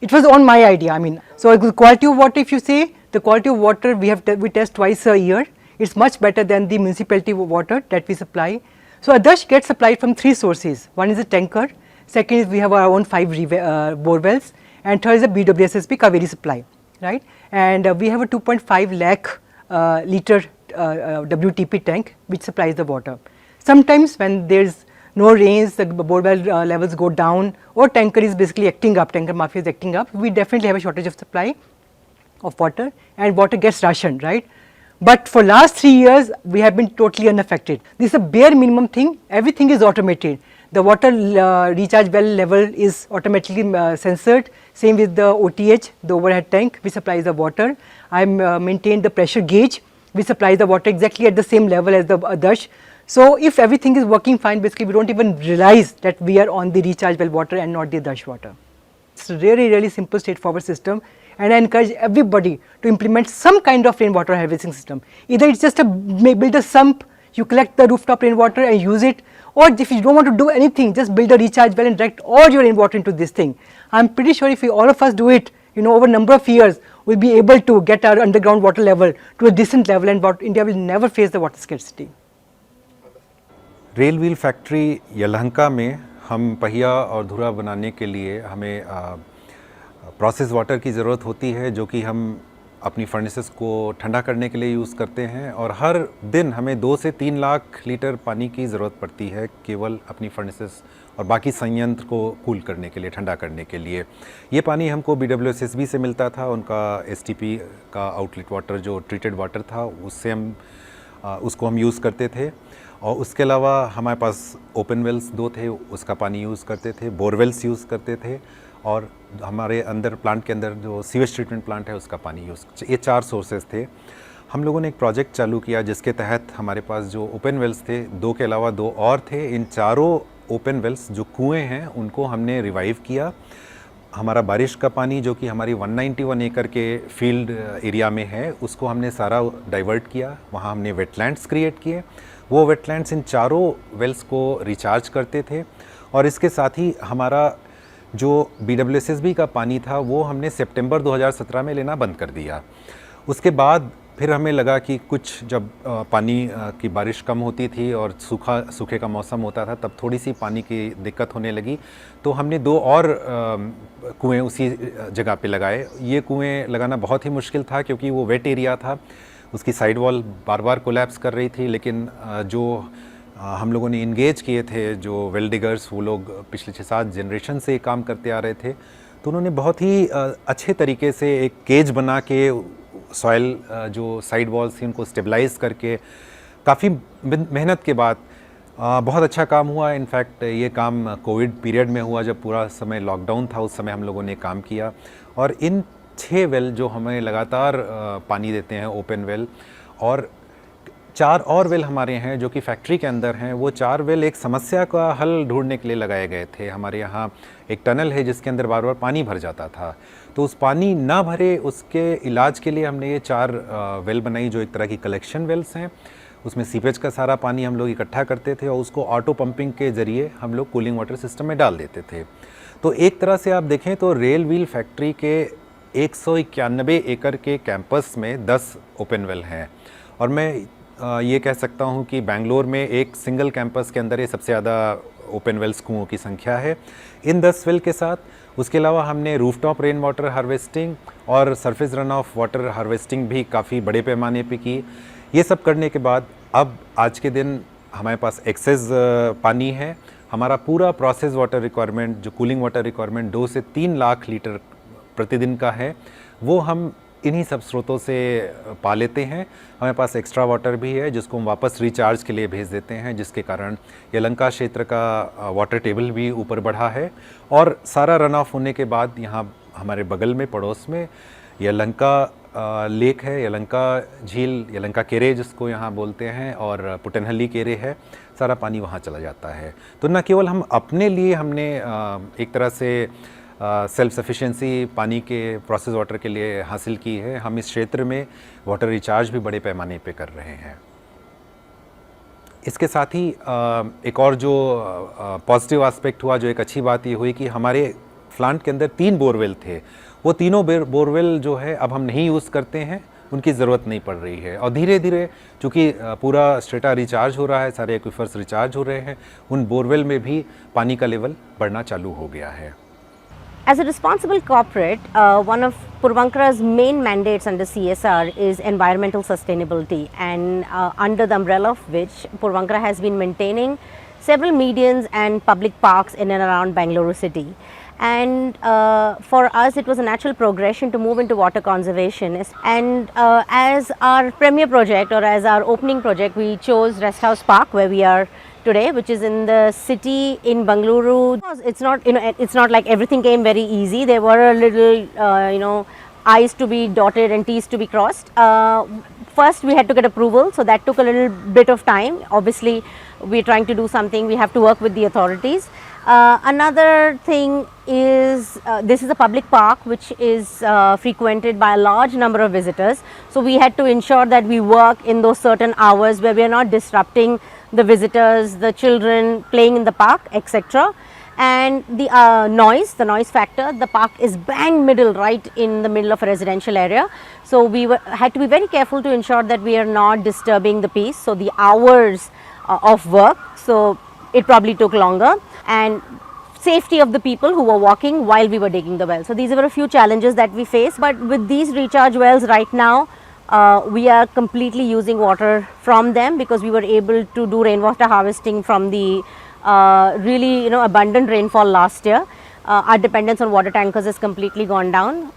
It was on my idea, so the quality of water, if you say, the quality of water we test twice a year. It's much better than the municipality water that we supply. So Adarsh gets supplied from 3 sources. One is a tanker, second is we have our own 5 bore wells, and third is a BWSSB Cauvery supply, right? And we have a 2.5 lakh liter WTP tank which supplies the water. Sometimes when there's no rains, the borewell levels go down, or tanker is basically acting up, tanker mafia is acting up, we definitely have a shortage of supply of water, and water gets rationed, right? But for last 3 years, we have been totally unaffected. This is a bare minimum thing, everything is automated. The water recharge well level is automatically censored, same with the OTH, the overhead tank which supplies the water. I maintained the pressure gauge which supplies the water exactly at the same level as the Adarsh. So if everything is working fine, basically we don't even realize that we are on the recharge well water and not the Adarsh water. It's a really simple, straightforward system, and I encourage everybody to implement some kind of rainwater harvesting system. Either it's just build a sump, you collect the rooftop rainwater and use it, or if you don't want to do anything, just build a recharge well and direct all your rainwater into this thing. I'm pretty sure if all of us do it, over a number of years, we'll be able to get our underground water level to a decent level, and India will never face the water scarcity. Rail wheel factory Yelahanka में हम पहिया और धुरा बनाने के लिए हमें process water की ज़रूरत होती है, जो कि हम अपनी फर्नेसेस को ठंडा करने के लिए यूज़ करते हैं, और हर दिन हमें 2 से 3 लाख लीटर पानी की ज़रूरत पड़ती है केवल अपनी फर्नेसेस और बाकी संयंत्र को कूल करने के लिए, ठंडा करने के लिए। ये पानी हमको BWSSB से मिलता था, उनका STP का आउटलेट वाटर जो ट्रीटेड वाटर था उससे उसको हम यूज़ करते थे। और उसके अलावा हमारे पास ओपन वेल्स 2 थे, उसका पानी यूज़ करते थे, बोरवेल्स यूज़ करते थे, और हमारे अंदर प्लांट के अंदर जो सीवेज ट्रीटमेंट प्लांट है उसका पानी यूज़, ये 4 सोर्सेज थे। हम लोगों ने एक प्रोजेक्ट चालू किया जिसके तहत हमारे पास जो ओपन वेल्स थे, 2 के अलावा 2 और थे, इन चारों ओपन वेल्स जो कुएँ हैं उनको हमने रिवाइव किया। हमारा बारिश का पानी जो कि हमारी 191 एकड़ के फील्ड एरिया में है उसको हमने सारा डाइवर्ट किया, वहाँ हमने वेटलैंड्स क्रिएट किए। वो वेटलैंड्स इन चारों वेल्स को रिचार्ज करते थे, और इसके साथ ही हमारा जो BWSSB का पानी था वो हमने सितंबर 2017 में लेना बंद कर दिया। उसके बाद फिर हमें लगा कि कुछ जब पानी की बारिश कम होती थी और सूखे का मौसम होता था तब थोड़ी सी पानी की दिक्कत होने लगी, तो हमने 2 और कुएं उसी जगह पे लगाए। ये कुएं लगाना बहुत ही मुश्किल था क्योंकि वो वेट एरिया था, उसकी साइड वॉल बार बार कोलैप्स कर रही थी, लेकिन जो हम लोगों ने इंगेज किए थे, जो वेल डिगर्स, वो लोग पिछले 6-7 जनरेशन से काम करते आ रहे थे, तो उन्होंने बहुत ही अच्छे तरीके से एक केज बना के सॉइल जो साइड वॉल्स थी उनको स्टेबलाइज करके काफ़ी मेहनत के बाद बहुत अच्छा काम हुआ। इनफैक्ट ये काम कोविड पीरियड में हुआ जब पूरा समय लॉकडाउन था, उस समय हम लोगों ने काम किया, और इन 6 वेल जो हमें लगातार पानी देते हैं ओपन वेल, और 4 और वेल हमारे हैं जो कि फैक्ट्री के अंदर हैं। वो 4 वेल एक समस्या का हल ढूंढने के लिए लगाए गए थे। हमारे यहाँ एक टनल है जिसके अंदर बार बार पानी भर जाता था, तो उस पानी ना भरे उसके इलाज के लिए हमने ये 4 वेल बनाई जो एक तरह की कलेक्शन वेल्स हैं। उसमें सीपेज का सारा पानी हम लोग इकट्ठा करते थे और उसको ऑटो पंपिंग के ज़रिए हम लोग कूलिंग वाटर सिस्टम में डाल देते थे। तो एक तरह से आप देखें तो रेल व्हील फैक्ट्री के 191 एकड़ के कैंपस में 10 ओपन वेल हैं, और मैं ये कह सकता हूँ कि बेंगलोर में एक सिंगल कैंपस के अंदर ये सबसे ज़्यादा ओपन वेल्स कुओं की संख्या है। इन 10 वेल के साथ उसके अलावा हमने रूफटॉप रेन वाटर हार्वेस्टिंग और surface run of water harvesting भी काफ़ी बड़े पैमाने पे की। ये सब करने के बाद अब आज के दिन हमारे पास एक्सेस पानी है। हमारा पूरा प्रोसेस वाटर रिक्वायरमेंट, जो कूलिंग वाटर रिक्वायरमेंट 2 से 3 लाख लीटर प्रतिदिन का है, वो हम इन्हीं सब स्रोतों से पा लेते हैं। हमारे पास एक्स्ट्रा वाटर भी है जिसको हम वापस रिचार्ज के लिए भेज देते हैं, जिसके कारण यलहंका क्षेत्र का वाटर टेबल भी ऊपर बढ़ा है। और सारा रन ऑफ होने के बाद यहाँ हमारे बगल में पड़ोस में यलहंका लेक है, यलहंका झील, यलहंका केरे जिसको यहाँ बोलते हैं, और पुटनहल्ली केरे है। सारा पानी वहाँ चला जाता है। तो न केवल हम अपने लिए हमने एक तरह से सेल्फ सफिशिएंसी पानी के प्रोसेस वाटर के लिए हासिल की है, हम इस क्षेत्र में वाटर रिचार्ज भी बड़े पैमाने पे कर रहे हैं। इसके साथ ही एक और जो पॉजिटिव एस्पेक्ट हुआ, जो एक अच्छी बात ये हुई कि हमारे प्लांट के अंदर 3 बोरवेल थे, वो तीनों बोरवेल जो है अब हम नहीं यूज़ करते हैं, उनकी ज़रूरत नहीं पड़ रही है। और धीरे धीरे चूँकि पूरा स्ट्रेटा रिचार्ज हो रहा है, सारे एक्विफर्स रिचार्ज हो रहे हैं, उन बोरवेल में भी पानी का लेवल बढ़ना चालू हो गया है। As a responsible corporate, one of Puravankara's main mandates under CSR is environmental sustainability, and under the umbrella of which Puravankara has been maintaining several medians and public parks in and around Bangalore city. And for us it was a natural progression to move into water conservation, and as our premier project or as our opening project we chose Rest House Park, where we are today, which is in the city in Bangalore. It's not, it's not like everything came very easy. There were a little I's to be dotted and T's to be crossed. First we had to get approval, so that took a little bit of time. Obviously we're trying to do something, we have to work with the authorities. Another thing is this is a public park which is frequented by a large number of visitors, so we had to ensure that we work in those certain hours where we are not disrupting the visitors, the children playing in the park, etc. And the noise factor, the park is bang middle, right in the middle of a residential area, so we had to be very careful to ensure that we are not disturbing the peace. So the hours of work, so it probably took longer, and safety of the people who were walking while we were digging the well. So these were a few challenges that we faced, but with these recharge wells right now, we are completely using water from them, because we were able to do rainwater harvesting from the really abundant rainfall last year. Our dependence on water tankers has completely gone down,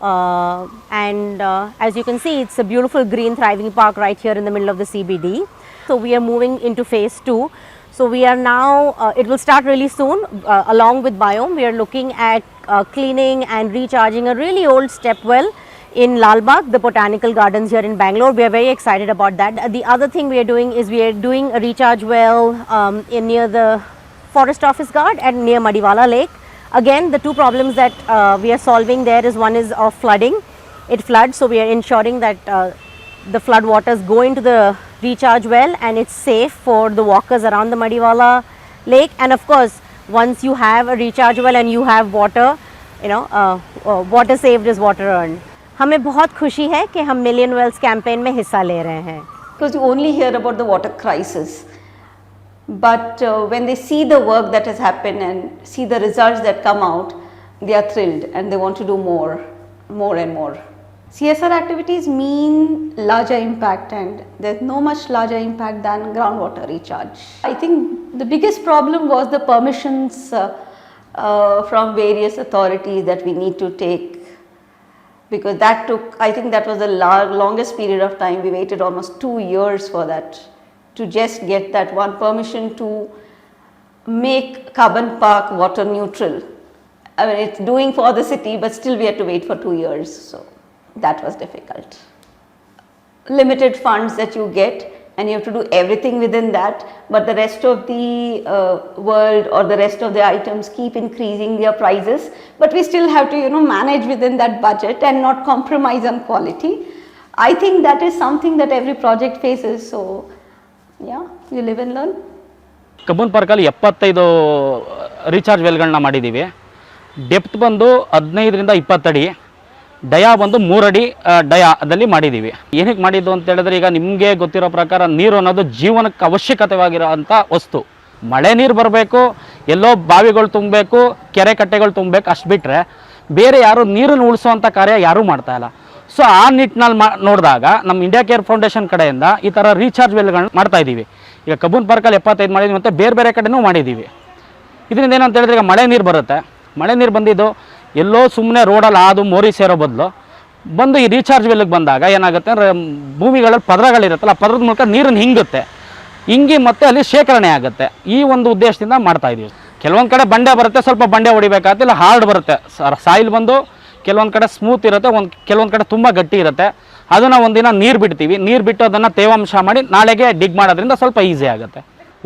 and as you can see, it's a beautiful green thriving park right here in the middle of the CBD. So we are moving into phase 2. So we are now, it will start really soon. Along with BIOME, we are looking at cleaning and recharging a really old step well in Lalbagh, the botanical gardens here in Bangalore. We are very excited about that. The other thing we are doing is we are doing a recharge well near the forest office guard and near Madiwala Lake. Again, the two problems that we are solving there is, one is of flooding. It floods, so we are ensuring that the flood waters go into the recharge well and it's safe for the walkers around the Madiwala Lake. And of course, once you have a recharge well and you have water, water saved is water earned. हमें बहुत खुशी है कि हम million Wales campaign में हिस्सा ले रहे हैं. Because you only hear about the water crisis, but when they see the work that has happened and see the results that come out, they are thrilled and they want to do more and more. CSR activities mean larger impact, and there's no much larger impact than groundwater recharge. I think the biggest problem was the permissions from various authorities that we need to take, because that took, I think that was the longest period of time. We waited almost 2 years for that, to just get that one permission to make Carbon Park water neutral. I mean, it's doing for the city, but still we had to wait for 2 years, so that was difficult. Limited funds that you get, and you have to do everything within that, but the rest of the world or the rest of the items keep increasing their prices, but we still have to manage within that budget and not compromise on quality. I think that is something that every project faces, so yeah, you live and learn. Cubbon ಪಾರ್ಕಲ್ಲಿ 75 recharge ವೆಲ್ಗಳನ್ನ ಮಾಡಿದ್ದೀವಿ. Depth ಬಂದು 15ರಿಂದ 20 ಅಡಿ, dia ಬಂದು 3 ಅಡಿ ಡಯಾದಲ್ಲಿ ಮಾಡಿದ್ದೀವಿ. ಏನಕ್ಕೆ ಮಾಡಿದ್ದು ಅಂತ ಹೇಳಿದ್ರೆ, ಈಗ ನಿಮಗೆ ಗೊತ್ತಿರೋ ಪ್ರಕಾರ ನೀರು ಅನ್ನೋದು ಜೀವನಕ್ಕೆ ಅವಶ್ಯಕತೆವಾಗಿರೋಂಥ ವಸ್ತು. ಮಳೆ ನೀರು ಬರಬೇಕು, ಎಲ್ಲೋ ಬಾವಿಗಳು ತುಂಬಬೇಕು, ಕೆರೆ ಕಟ್ಟೆಗಳು ತುಂಬಬೇಕು, ಅಷ್ಟು ಬಿಟ್ಟರೆ ಬೇರೆ ಯಾರು ನೀರನ್ನು ಉಳಿಸುವಂಥ ಕಾರ್ಯ ಯಾರೂ ಮಾಡ್ತಾಯಿಲ್ಲ. ಸೊ ಆ ನಿಟ್ಟಿನಲ್ಲಿ ನೋಡಿದಾಗ ನಮ್ಮ ಇಂಡಿಯಾ ಕೇರ್ ಫೌಂಡೇಶನ್ ಕಡೆಯಿಂದ ಈ ಥರ ರೀಚಾರ್ಜ್ ವೆಲ್ಗಳನ್ನ ಮಾಡ್ತಾಯಿದ್ದೀವಿ. ಈಗ ಕಬ್ಬನ್ ಪಾರ್ಕಲ್ಲಿ 75 ಮಾಡಿದ್ವಿ, ಮತ್ತು ಬೇರೆ ಬೇರೆ ಕಡೆನೂ ಮಾಡಿದ್ದೀವಿ. ಇದರಿಂದ ಏನಂತ ಹೇಳಿದ್ರೆ ಈಗ ಮಳೆ ನೀರು ಬರುತ್ತೆ, ಮಳೆ ನೀರು ಬಂದಿದ್ದು ಎಲ್ಲೋ ಸುಮ್ಮನೆ ರೋಡಲ್ಲಿ ಅದು ಮೋರಿ ಸೇರೋ ಬದಲು ಬಂದು ಈ ರೀಚಾರ್ಜ್ ವೆಲ್ಗೆ ಬಂದಾಗ ಏನಾಗುತ್ತೆ ಅಂದರೆ ಭೂಮಿಗಳಲ್ಲಿ ಪದರಗಳಿರುತ್ತಲ್ಲ, ಆ ಪದರದ ಮೂಲಕ ನೀರನ್ನು ಹಿಂಗಿ ಮತ್ತೆ ಅಲ್ಲಿ ಶೇಖರಣೆ ಆಗುತ್ತೆ. ಈ ಒಂದು ಉದ್ದೇಶದಿಂದ ಮಾಡ್ತಾಯಿದ್ದೀವಿ. ಕೆಲವೊಂದು ಕಡೆ ಬಂಡೆ ಬರುತ್ತೆ, ಸ್ವಲ್ಪ ಬಂಡೆ ಹೊಡಿಬೇಕಾಗುತ್ತೆ, ಇಲ್ಲ ಹಾರ್ಡ್ ಬರುತ್ತೆ ಸಾಯಿಲ್ ಬಂದು, ಕೆಲವೊಂದು ಕಡೆ ಸ್ಮೂತ್ ಇರುತ್ತೆ, ಕೆಲವೊಂದು ಕಡೆ ತುಂಬ ಗಟ್ಟಿ ಇರುತ್ತೆ. ಅದನ್ನು ಒಂದಿನ ನೀರು ಬಿಡ್ತೀವಿ, ನೀರು ಬಿಟ್ಟು ಅದನ್ನು ತೇವಾಂಶ ಮಾಡಿ ನಾಳೆಗೆ ಡಿಗ್ ಮಾಡೋದ್ರಿಂದ ಸ್ವಲ್ಪ ಈಸಿ ಆಗುತ್ತೆ.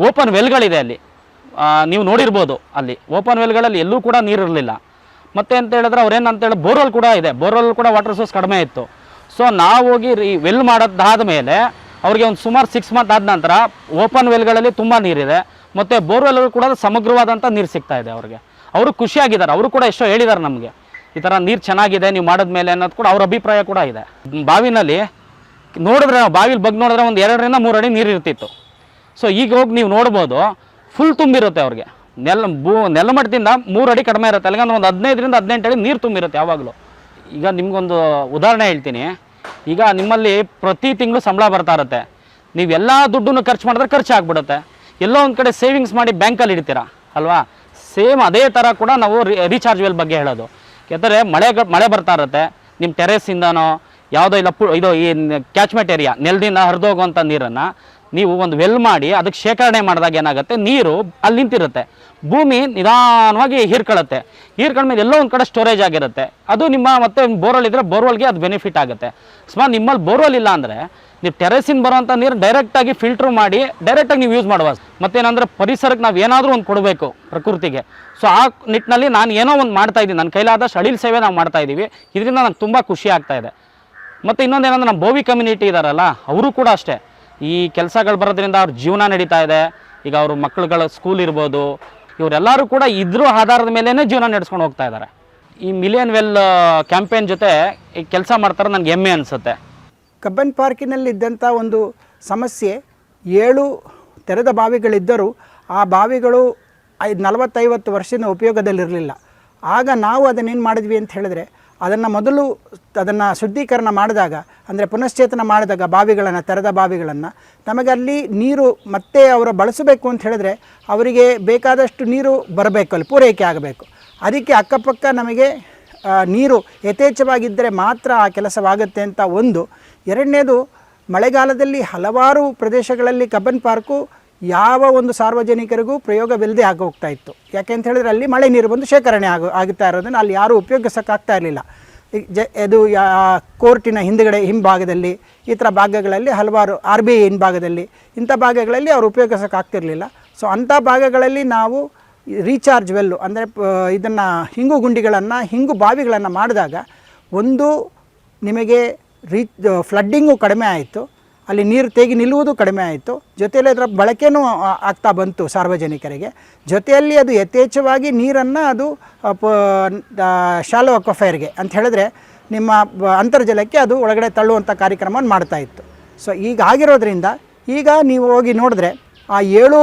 ಓಪನ್ ವೆಲ್ಗಳಿದೆ ಅಲ್ಲಿ, ನೀವು ನೋಡಿರ್ಬೋದು, ಅಲ್ಲಿ ಓಪನ್ ವೆಲ್ಗಳಲ್ಲಿ ಎಲ್ಲೂ ಕೂಡ ನೀರಿರಲಿಲ್ಲ. ಮತ್ತು ಅಂತ ಹೇಳಿದ್ರೆ ಅವ್ರೇನಂತೇಳಿ ಬೋರ್ವೆಲ್ ಕೂಡ ಇದೆ, ಬೋರ್ವೆಲ್ ಕೂಡ ವಾಟರ್ ಸೋರ್ಸ್ ಕಡಿಮೆ ಇತ್ತು. ಸೊ ನಾವು ಹೋಗಿ ವೆಲ್ ಮಾಡೋದಾದ ಮೇಲೆ ಅವ್ರಿಗೆ ಒಂದು ಸುಮಾರು 6 ಮಂತ್ ಆದ ನಂತರ ಓಪನ್ ವೆಲ್ಗಳಲ್ಲಿ ತುಂಬ ನೀರಿದೆ, ಮತ್ತು ಬೋರ್ವೆಲ್ ಕೂಡ ಸಮಗ್ರವಾದಂಥ ನೀರು ಸಿಗ್ತಾ ಇದೆ ಅವ್ರಿಗೆ. ಅವರು ಖುಷಿಯಾಗಿದ್ದಾರೆ, ಅವರು ಕೂಡ ಎಷ್ಟೋ ಹೇಳಿದ್ದಾರೆ ನಮಗೆ, ಈ ಥರ ನೀರು ಚೆನ್ನಾಗಿದೆ ನೀವು ಮಾಡಿದ್ಮೇಲೆ ಅನ್ನೋದು ಕೂಡ ಅವ್ರ ಅಭಿಪ್ರಾಯ ಕೂಡ ಇದೆ. ಬಾವಿನಲ್ಲಿ ನೋಡಿದ್ರೆ, ಬಾವಿಲಿ ಬಗ್ಗೆ ನೋಡಿದ್ರೆ ಒಂದು 2 ರಿಂದ 3 ಅಡಿ ನೀರು ಇರ್ತಿತ್ತು. ಸೊ ಈಗ ಹೋಗಿ ನೀವು ನೋಡ್ಬೋದು, ಫುಲ್ ತುಂಬಿರುತ್ತೆ ಅವ್ರಿಗೆ. ನೆಲಮಟ್ಟದಿಂದ 3 ಅಡಿ ಕಡಿಮೆ ಇರುತ್ತೆ, ಅಲ್ಲಿಗೆ ಒಂದು 15 ರಿಂದ 18 ಅಡಿ ನೀರು ತುಂಬಿರುತ್ತೆ ಯಾವಾಗಲೂ. ಈಗ ನಿಮ್ಗೊಂದು ಉದಾಹರಣೆ ಹೇಳ್ತೀನಿ. ಈಗ ನಿಮ್ಮಲ್ಲಿ ಪ್ರತಿ ತಿಂಗಳು ಸಂಬಳ ಬರ್ತಾ ಇರುತ್ತೆ, ನೀವೆಲ್ಲ ದುಡ್ಡನ್ನು ಖರ್ಚು ಮಾಡಿದ್ರೆ ಖರ್ಚು ಆಗಿಬಿಡುತ್ತೆ. ಎಲ್ಲೋ ಒಂದು ಕಡೆ ಸೇವಿಂಗ್ಸ್ ಮಾಡಿ ಬ್ಯಾಂಕಲ್ಲಿ ಇಡ್ತೀರಾ ಅಲ್ವಾ? ಸೇಮ್ ಅದೇ ಥರ ಕೂಡ ನಾವು ರೀಚಾರ್ಜ್ ವೆಲ್ ಬಗ್ಗೆ ಹೇಳೋದು. ಯಾಕಂದರೆ ಮಳೆ ಬರ್ತಾ ಇರುತ್ತೆ, ನಿಮ್ಮ ಟೆರೇಸಿಂದನೋ ಯಾವುದೋ ಇಲ್ಲ ಇದು ಈ ಕ್ಯಾಚ್ಮೆಂಟ್ ಏರಿಯಾ ನೆಲದಿಂದ ಹರಿದೋಗುವಂಥ ನೀರನ್ನು ನೀವು ಒಂದು ವೆಲ್ ಮಾಡಿ ಅದಕ್ಕೆ ಶೇಖರಣೆ ಮಾಡಿದಾಗ ಏನಾಗುತ್ತೆ, ನೀರು ಅಲ್ಲಿ ನಿಂತಿರುತ್ತೆ, ಭೂಮಿ ನಿಧಾನವಾಗಿ ಹೀರ್ಕೊಳ್ಳುತ್ತೆ. ಹೀರ್ಕೊಂಡ್ಮೇಲೆ ಎಲ್ಲೋ ಒಂದು ಕಡೆ ಸ್ಟೋರೇಜ್ ಆಗಿರುತ್ತೆ. ಅದು ನಿಮ್ಮ ಮತ್ತೆ ಬೋರ್ವೆಲ್ ಇದ್ದರೆ ಬೋರ್ವೆಲ್ಗೆ ಅದು ಬೆನಿಫಿಟ್ ಆಗುತ್ತೆ. ಅಕಸ್ಮಾತ್ ನಿಮ್ಮಲ್ಲಿ ಬೋರ್ವೆಲ್ ಇಲ್ಲ ಅಂದರೆ ನೀವು ಟೆರೆಸಿಂದ ಬರೋವಂಥ ನೀರು ಡೈರೆಕ್ಟಾಗಿ ಫಿಲ್ಟ್ರ್ ಮಾಡಿ ಡೈರೆಕ್ಟಾಗಿ ನೀವು ಯೂಸ್ ಮಾಡುವ. ಮತ್ತೇನಂದರೆ ಪರಿಸರಕ್ಕೆ ನಾವು ಏನಾದರೂ ಒಂದು ಕೊಡಬೇಕು ಪ್ರಕೃತಿಗೆ. ಸೊ ಆ ನಿಟ್ಟಿನಲ್ಲಿ ನಾನು ಏನೋ ಒಂದು ಮಾಡ್ತಾಯಿದ್ದೀನಿ, ನನ್ನ ಕೈಲಾದಷ್ಟು ಅಳಿಲ್ ಸೇವೆ ನಾವು ಮಾಡ್ತಾಯಿದ್ದೀವಿ. ಇದರಿಂದ ನನಗೆ ತುಂಬ ಖುಷಿ ಆಗ್ತಾಯಿದೆ. ಮತ್ತು ಇನ್ನೊಂದೇನಂದ್ರೆ ನಮ್ಮ ಬೋವಿ ಕಮ್ಯುನಿಟಿ ಇದ್ದಾರಲ್ಲ, ಅವರು ಕೂಡ ಅಷ್ಟೇ ಈ ಕೆಲಸಗಳು ಬರೋದ್ರಿಂದ ಅವ್ರ ಜೀವನ ನಡೀತಾ ಇದೆ. ಈಗ ಅವ್ರ ಮಕ್ಕಳುಗಳ ಸ್ಕೂಲ್ ಇರ್ಬೋದು, ಇವರೆಲ್ಲರೂ ಕೂಡ ಇದ್ರ ಆಧಾರದ ಮೇಲೇ ಜೀವನ ನಡೆಸ್ಕೊಂಡು ಹೋಗ್ತಾ ಇದ್ದಾರೆ. ಈ ಮಿಲಿಯನ್ ವೆಲ್ ಕ್ಯಾಂಪೇನ್ ಜೊತೆ ಈ ಕೆಲಸ ಮಾಡ್ತಾರೆ, ನನಗೆ ಹೆಮ್ಮೆ ಅನಿಸುತ್ತೆ. ಕಬ್ಬನ್ ಪಾರ್ಕಿನಲ್ಲಿದ್ದಂಥ ಒಂದು ಸಮಸ್ಯೆ, 7 ತೆರೆದ ಬಾವಿಗಳಿದ್ದರೂ ಆ ಬಾವಿಗಳು 40-50 ವರ್ಷದಿಂದ ಉಪಯೋಗದಲ್ಲಿರಲಿಲ್ಲ. ಆಗ ನಾವು ಅದನ್ನೇನು ಮಾಡಿದ್ವಿ ಅಂತ ಹೇಳಿದ್ರೆ, ಅದನ್ನು ಶುದ್ಧೀಕರಣ ಮಾಡಿದಾಗ, ಅಂದರೆ ಪುನಶ್ಚೇತನ ಮಾಡಿದಾಗ ಬಾವಿಗಳನ್ನು, ತೆರೆದ ಬಾವಿಗಳನ್ನು, ನಮಗಲ್ಲಿ ನೀರು ಮತ್ತೆ ಅವರು ಬಳಸಬೇಕು ಅಂತ ಹೇಳಿದ್ರೆ ಅವರಿಗೆ ಬೇಕಾದಷ್ಟು ನೀರು ಬರಬೇಕು, ಅಲ್ಲಿ ಪೂರೈಕೆ ಆಗಬೇಕು. ಅದಕ್ಕೆ ಅಕ್ಕಪಕ್ಕ ನಮಗೆ ನೀರು ಯಥೇಚ್ಛವಾಗಿದ್ದರೆ ಮಾತ್ರ ಆ ಕೆಲಸವಾಗುತ್ತೆ ಅಂತ ಒಂದು. ಎರಡನೇದು, ಮಳೆಗಾಲದಲ್ಲಿ ಹಲವಾರು ಪ್ರದೇಶಗಳಲ್ಲಿ ಕಬ್ಬನ್ ಪಾರ್ಕು ಯಾವ ಒಂದು ಸಾರ್ವಜನಿಕರಿಗೂ ಪ್ರಯೋಗವಿಲ್ಲದೆ ಆಗೋಗ್ತಾ ಇತ್ತು. ಯಾಕೆ ಅಂತ ಹೇಳಿದ್ರೆ ಅಲ್ಲಿ ಮಳೆ ನೀರು ಬಂದು ಶೇಖರಣೆ ಆಗುತ್ತಾ ಇರೋದನ್ನು ಅಲ್ಲಿ ಯಾರೂ ಉಪಯೋಗಿಸೋಕ್ಕಾಗ್ತಾ ಇರಲಿಲ್ಲ. ಇದು ಕೋರ್ಟಿನ ಹಿಂಭಾಗದಲ್ಲಿ ಈ ಥರ ಭಾಗಗಳಲ್ಲಿ ಹಲವಾರು RBI ಹಿಂಭಾಗದಲ್ಲಿ ಇಂಥ ಭಾಗಗಳಲ್ಲಿ ಅವರು ಉಪಯೋಗಿಸೋಕ್ಕಾಗ್ತಿರಲಿಲ್ಲ. ಸೊ ಅಂಥ ಭಾಗಗಳಲ್ಲಿ ನಾವು ರೀಚಾರ್ಜ್ ವೆಲ್ಲು ಅಂದರೆ ಇದನ್ನು ಹಿಂಗು ಗುಂಡಿಗಳನ್ನು, ಹಿಂಗು ಬಾವಿಗಳನ್ನು ಮಾಡಿದಾಗ ಒಂದು ನಿಮಗೆ ಫ್ಲಡ್ಡಿಂಗು ಕಡಿಮೆ ಆಯಿತು, ಅಲ್ಲಿ ನೀರು ತೆಗಿ ನಿಲ್ಲುವುದು ಕಡಿಮೆ ಆಯಿತು, ಜೊತೆಯಲ್ಲಿ ಅದರ ಬಳಕೆಯೂ ಆಗ್ತಾ ಬಂತು ಸಾರ್ವಜನಿಕರಿಗೆ. ಜೊತೆಯಲ್ಲಿ ಅದು ಯಥೇಚ್ಛವಾಗಿ ನೀರನ್ನು ಅದು ಶಾಲೋ ಅಕ್ವಫೈರ್ಗೆ ಅಂತ ಹೇಳಿದ್ರೆ ನಿಮ್ಮ ಅಂತರ್ಜಲಕ್ಕೆ ಅದು ಒಳಗಡೆ ತಳ್ಳುವಂಥ ಕಾರ್ಯಕ್ರಮವನ್ನು ಮಾಡ್ತಾಯಿತ್ತು. ಸೊ ಈಗ ಆಗಿರೋದ್ರಿಂದ ಈಗ ನೀವು ಹೋಗಿ ನೋಡಿದ್ರೆ ಆ 7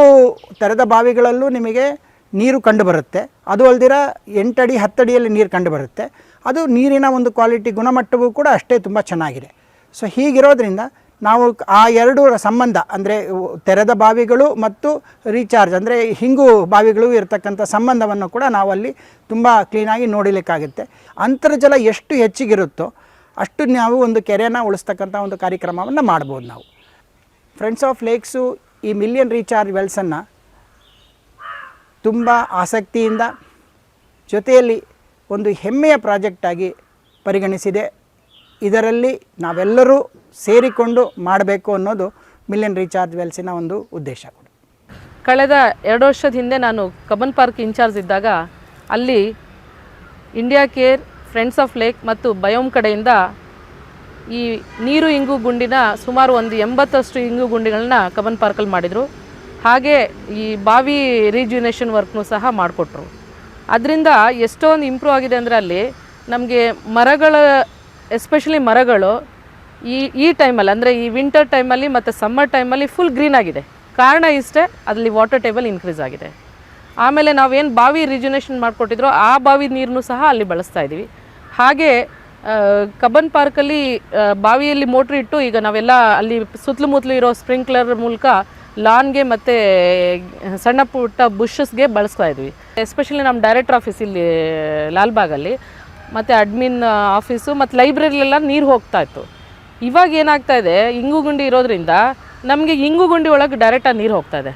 ತೆರೆದ ಬಾವಿಗಳಲ್ಲೂ ನಿಮಗೆ ನೀರು ಕಂಡುಬರುತ್ತೆ. ಅದು ಅಲ್ದಿರ 8 ಅಡಿ 10 ಅಡಿಯಲ್ಲಿ ನೀರು ಕಂಡುಬರುತ್ತೆ. ಅದು ನೀರಿನ ಒಂದು ಕ್ವಾಲಿಟಿ ಗುಣಮಟ್ಟವೂ ಕೂಡ ಅಷ್ಟೇ ತುಂಬ ಚೆನ್ನಾಗಿದೆ. ಸೊ ಹೀಗಿರೋದ್ರಿಂದ ನಾವು ಆ 2 ಸಂಬಂಧ ಅಂದರೆ ತೆರೆದ ಬಾವಿಗಳು ಮತ್ತು ರೀಚಾರ್ಜ್ ಅಂದರೆ ಹಿಂಗು ಬಾವಿಗಳು ಇರತಕ್ಕಂಥ ಸಂಬಂಧವನ್ನು ಕೂಡ ನಾವಲ್ಲಿ ತುಂಬ ಕ್ಲೀನಾಗಿ ನೋಡಲಿಕ್ಕಾಗುತ್ತೆ. ಅಂತರ್ಜಲ ಎಷ್ಟು ಹೆಚ್ಚಿಗಿರುತ್ತೋ ಅಷ್ಟು ನಾವು ಒಂದು ಕೆರೆಯನ್ನು ಉಳಿಸ್ತಕ್ಕಂಥ ಒಂದು ಕಾರ್ಯಕ್ರಮವನ್ನು ಮಾಡ್ಬೋದು ನಾವು. ಫ್ರೆಂಡ್ಸ್ ಆಫ್ ಲೇಕ್ಸು ಈ ಮಿಲಿಯನ್ ರೀಚಾರ್ಜ್ ವೆಲ್ಸನ್ನು ತುಂಬ ಆಸಕ್ತಿಯಿಂದ ಜೊತೆಯಲ್ಲಿ ಒಂದು ಹೆಮ್ಮೆಯ ಪ್ರಾಜೆಕ್ಟಾಗಿ ಪರಿಗಣಿಸಿದೆ. ಇದರಲ್ಲಿ ನಾವೆಲ್ಲರೂ ಸೇರಿಕೊಂಡು ಮಾಡಬೇಕು ಅನ್ನೋದು ಮಿಲಿಯನ್ ರೀಚಾರ್ಜ್ ವೆಲ್ಸಿನ ಒಂದು ಉದ್ದೇಶ. ಕಳೆದ 2 ವರ್ಷದ ಹಿಂದೆ ನಾನು ಕಬ್ಬನ್ ಪಾರ್ಕ್ ಇನ್ಚಾರ್ಜ್ ಇದ್ದಾಗ ಅಲ್ಲಿ India care, friends of lake ಮತ್ತು ಬಯೋಮ್ ಕಡೆಯಿಂದ ಈ ನೀರು ಇಂಗು ಗುಂಡಿನ ಸುಮಾರು ಒಂದು 80ಅಷ್ಟು ಇಂಗು ಗುಂಡಿಗಳನ್ನ ಕಬ್ಬನ್ ಪಾರ್ಕಲ್ಲಿ ಮಾಡಿದರು. ಹಾಗೆ ಈ ಬಾವಿ ರೀಜ್ಯುನೇಷನ್ ವರ್ಕ್ನೂ ಸಹ ಮಾಡಿಕೊಟ್ರು. ಅದರಿಂದ ಎಷ್ಟೊಂದು ಇಂಪ್ರೂವ್ ಆಗಿದೆ ಅಂದರೆ ಅಲ್ಲಿ ನಮಗೆ ಮರಗಳ, ಎಸ್ಪೆಷಲಿ ಮರಗಳು ಈ ಟೈಮಲ್ಲಿ ಅಂದರೆ ಈ ವಿಂಟರ್ ಟೈಮಲ್ಲಿ ಮತ್ತು ಸಮ್ಮರ್ ಟೈಮಲ್ಲಿ ಫುಲ್ ಗ್ರೀನ್ ಆಗಿದೆ. ಕಾರಣ ಇಷ್ಟೇ, ಅಲ್ಲಿ ವಾಟರ್ ಟೇಬಲ್ ಇನ್ಕ್ರೀಸ್ ಆಗಿದೆ. ಆಮೇಲೆ ನಾವೇನು ಬಾವಿ ರಿಜುನೇಷನ್ ಮಾಡಿಕೊಟ್ಟಿದ್ರೋ ಆ ಬಾವಿ ನೀರನ್ನು ಸಹ ಅಲ್ಲಿ ಬಳಸ್ತಾ ಇದ್ದೀವಿ. ಹಾಗೆ ಕಬ್ಬನ್ ಪಾರ್ಕಲ್ಲಿ ಬಾವಿಯಲ್ಲಿ ಮೋಟ್ರ್ ಇಟ್ಟು ಈಗ ನಾವೆಲ್ಲ ಅಲ್ಲಿ ಸುತ್ತಲೂ ಇರೋ ಸ್ಪ್ರಿಂಕ್ಲರ್ ಮೂಲಕ ಲಾನ್ಗೆ ಮತ್ತು ಸಣ್ಣ ಪುಟ್ಟ ಬುಷಸ್ಗೆ ಬಳಸ್ತಾ ಇದ್ವಿ. ಎಸ್ಪೆಷಲಿ ನಮ್ಮ ಡೈರೆಕ್ಟರ್ ಆಫೀಸ್ ಇಲ್ಲಿ ಲಾಲ್ಬಾಗಲ್ಲಿ ಮತ್ತು ಅಡ್ಮಿನ್ ಆಫೀಸು ಮತ್ತು ಲೈಬ್ರರಿಲೆಲ್ಲ ನೀರು ಹೋಗ್ತಾ ಇತ್ತು. ಇವಾಗ ಏನಾಗ್ತಾ ಇದೆ, ಇಂಗು ಗುಂಡಿ ಇರೋದ್ರಿಂದ ನಮಗೆ ಇಂಗು ಗುಂಡಿ ಒಳಗೆ ಡೈರೆಕ್ಟಾಗಿ ನೀರು ಹೋಗ್ತಾ ಇದೆ.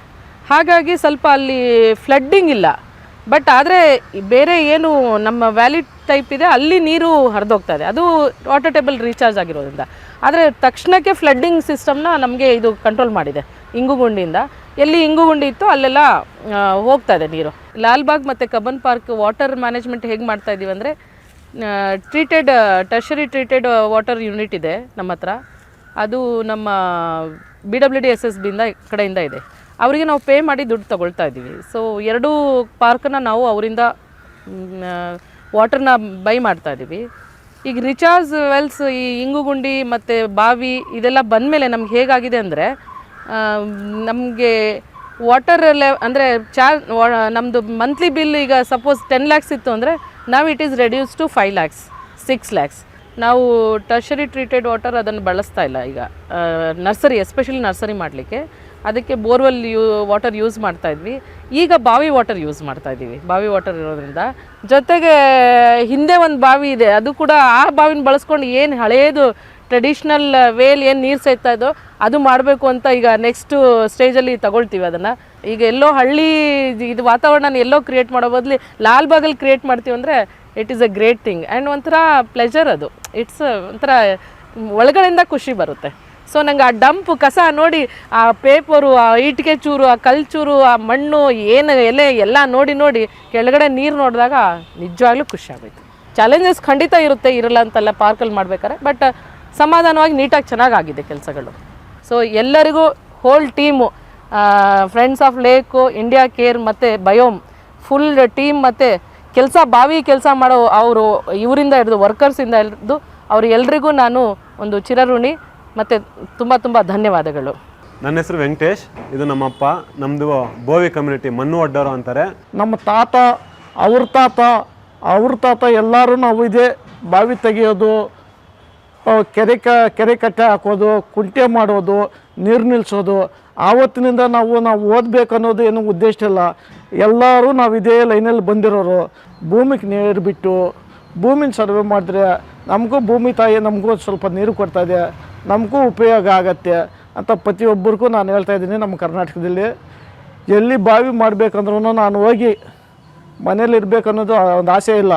ಹಾಗಾಗಿ ಸ್ವಲ್ಪ ಅಲ್ಲಿ ಫ್ಲಡ್ಡಿಂಗ್ ಇಲ್ಲ. ಬಟ್ ಆದರೆ ಬೇರೆ ಏನು ನಮ್ಮ ವ್ಯಾಲಿ ಟೈಪ್ ಇದೆ ಅಲ್ಲಿ ನೀರು ಹರಿದೋಗ್ತಾ ಇದೆ, ಅದು ವಾಟರ್ ಟೇಬಲ್ ರೀಚಾರ್ಜ್ ಆಗಿರೋದ್ರಿಂದ. ಆದರೆ ತಕ್ಷಣಕ್ಕೆ ಫ್ಲಡ್ಡಿಂಗ್ ಸಿಸ್ಟಮ್ನ ನಮಗೆ ಇದು ಕಂಟ್ರೋಲ್ ಮಾಡಿದೆ ಇಂಗು ಗುಂಡಿಯಿಂದ. ಎಲ್ಲಿ ಇಂಗು ಗುಂಡಿ ಇತ್ತು ಅಲ್ಲೆಲ್ಲ ಹೋಗ್ತಾ ಇದೆ ನೀರು. ಲಾಲ್ಬಾಗ್ ಮತ್ತು ಕಬ್ಬನ್ ಪಾರ್ಕ್ ವಾಟರ್ ಮ್ಯಾನೇಜ್ಮೆಂಟ್ ಹೇಗೆ ಮಾಡ್ತಾ ಇದ್ದೀವಿ ಅಂದರೆ, ಟರ್ಷರಿ ಟ್ರೀಟೆಡ್ ವಾಟರ್ ಯೂನಿಟ್ ಇದೆ ನಮ್ಮ ಹತ್ರ. ಅದು ನಮ್ಮ BWSSB ಕಡೆಯಿಂದ ಇದೆ. ಅವರಿಗೆ ನಾವು ಪೇ ಮಾಡಿ ದುಡ್ಡು ತೊಗೊಳ್ತಾ ಇದ್ದೀವಿ. ಸೊ 2 ಪಾರ್ಕನ್ನು ನಾವು ಅವರಿಂದ ವಾಟರ್ನ ಬೈ ಮಾಡ್ತಾ ಇದ್ದೀವಿ. ಈಗ ರಿಚಾರ್ಜ್ ವೆಲ್ಸ್, ಈ ಇಂಗುಗುಂಡಿ ಮತ್ತು ಬಾವಿ ಇದೆಲ್ಲ ಬಂದಮೇಲೆ ನಮ್ಗೆ ಹೇಗಾಗಿದೆ ಅಂದರೆ, ನಮಗೆ ವಾಟರ್ ಅಂದರೆ ನಮ್ಮದು ಮಂತ್ಲಿ ಬಿಲ್ ಈಗ ಸಪೋಸ್ 10 lakhs ಇತ್ತು ಅಂದರೆ ನಾವು it is reduce to 5 lakhs, 6 lakhs. ನಾವು ಟರ್ಷರಿ ಟ್ರೀಟೆಡ್ ವಾಟರ್ ಅದನ್ನು ಬಳಸ್ತಾ ಇಲ್ಲ ಈಗ. ನರ್ಸರಿ, ಎಸ್ಪೆಷಲಿ ನರ್ಸರಿ ಮಾಡಲಿಕ್ಕೆ ಅದಕ್ಕೆ ಬೋರ್ವೆಲ್ ವಾಟರ್ ಯೂಸ್ ಮಾಡ್ತಾಯಿದ್ವಿ. ಈಗ ಬಾವಿ ವಾಟರ್ ಯೂಸ್ ಮಾಡ್ತಾಯಿದ್ದೀವಿ. ಬಾವಿ ವಾಟರ್ ಇರೋದ್ರಿಂದ ಜೊತೆಗೆ ಹಿಂದೆ ಒಂದು ಬಾವಿ ಇದೆ, ಅದು ಕೂಡ ಆ ಬಾವಿನ ಬಳಸ್ಕೊಂಡು ಏನು ಹಳೇದು ಟ್ರೆಡಿಷ್ನಲ್ ವೇಲ್ ಏನು ನೀರು ಸೇರ್ತಾ ಇದ್ದೋ ಅದು ಮಾಡಬೇಕು ಅಂತ ಈಗ ನೆಕ್ಸ್ಟು ಸ್ಟೇಜಲ್ಲಿ ತಗೊಳ್ತೀವಿ ಅದನ್ನು. ಈಗ ಎಲ್ಲೋ ಹಳ್ಳಿ ಇದು ವಾತಾವರಣ ಎಲ್ಲೋ ಕ್ರಿಯೇಟ್ ಮಾಡೋ ಬದಲು ಲಾಲ್ಬಾಗಲ್ಲಿ ಕ್ರಿಯೇಟ್ ಮಾಡ್ತೀವಿ ಅಂದರೆ it is a great thing and ಒಂಥರ ಪ್ಲೆಜರ್ ಅದು. ಇಟ್ಸ್ ಒಂಥರ ಒಳಗಡೆಯಿಂದ ಖುಷಿ ಬರುತ್ತೆ. ಸೊ ನಂಗೆ ಆ ಡಂಪ್ ಕಸ ನೋಡಿ, ಆ ಪೇಪರು, ಆ ಇಟ್ಟಿಗೆ ಚೂರು, ಆ ಕಲ್ಲು ಚೂರು, ಆ ಮಣ್ಣು, ಏನು ಎಲೆ ಎಲ್ಲ ನೋಡಿ ಕೆಳಗಡೆ ನೀರು ನೋಡಿದಾಗ ನಿಜವಾಗ್ಲೂ ಖುಷಿ ಆಗೋಯ್ತು. ಚಾಲೆಂಜಸ್ ಖಂಡಿತ ಇರುತ್ತೆ, ಇರಲ್ಲ ಅಂತಲ್ಲ ಪಾರ್ಕಲ್ಲಿ ಮಾಡ್ಬೇಕಾದ್ರೆ, ಬಟ್ ಸಮಾಧಾನವಾಗಿ ನೀಟಾಗಿ ಚೆನ್ನಾಗಾಗಿದೆ ಕೆಲಸಗಳು. ಸೊ ಎಲ್ಲರಿಗೂ whole team, friends of lake, India care ಮತ್ತು ಬಯೋಮ್ ಫುಲ್ ಟೀಮ್ ಮತ್ತು ಬಾವಿ ಕೆಲಸ ಮಾಡೋ ಅವರು ಇವರಿಂದ ಹಿಡಿದು ವರ್ಕರ್ಸಿಂದ ಹಿಡಿದು ಅವರು ಎಲ್ರಿಗೂ ನಾನು ಒಂದು ಚಿರಋಣಿ ಮತ್ತು ತುಂಬ ಧನ್ಯವಾದಗಳು. ನನ್ನ ಹೆಸರು ವೆಂಕಟೇಶ್, ಇದು ನಮ್ಮಪ್ಪ. ನಮ್ಮದು ಬೋವಿ ಕಮ್ಯುನಿಟಿ, ಮಣ್ಣು ಒಡ್ಡೋರು ಅಂತಾರೆ. ನಮ್ಮ ತಾತ, ಅವ್ರ ತಾತ ಎಲ್ಲರೂ ನಾವು ಇದೇ ಬಾವಿ ತೆಗೆಯೋದು, ಕೆರೆ ಕಟ್ಟೆ ಹಾಕೋದು, ಕುಂಟೆ ಮಾಡೋದು, ನೀರು ನಿಲ್ಲಿಸೋದು. ಆವತ್ತಿನಿಂದ ನಾವು ಓದಬೇಕು ಅನ್ನೋದು ಏನು ಉದ್ದೇಶ ಇಲ್ಲ. ಎಲ್ಲರೂ ನಾವು ಇದೇ ಲೈನಲ್ಲಿ ಬಂದಿರೋರು. ಭೂಮಿಗೆ ನೀರು ಬಿಟ್ಟು ಭೂಮಿನ ಸರ್ವೆ ಮಾಡಿದ್ರೆ ನಮಗೂ ಭೂಮಿ ತಾಯಿ ನಮಗೂ ಸ್ವಲ್ಪ ನೀರು ಕೊಡ್ತಾಯಿದೆ, ನಮಗೂ ಉಪಯೋಗ ಆಗತ್ತೆ ಅಂತ ಪ್ರತಿಯೊಬ್ಬರಿಗೂ ನಾನು ಹೇಳ್ತಾಯಿದ್ದೀನಿ. ನಮ್ಮ ಕರ್ನಾಟಕದಲ್ಲಿ ಎಲ್ಲಿ ಬಾವಿ ಮಾಡಬೇಕಂದ್ರೂ ನಾನು ಹೋಗಿ ಮನೇಲಿ ಇರಬೇಕು ಅನ್ನೋದು ಒಂದು ಆಸೆ ಇಲ್ಲ.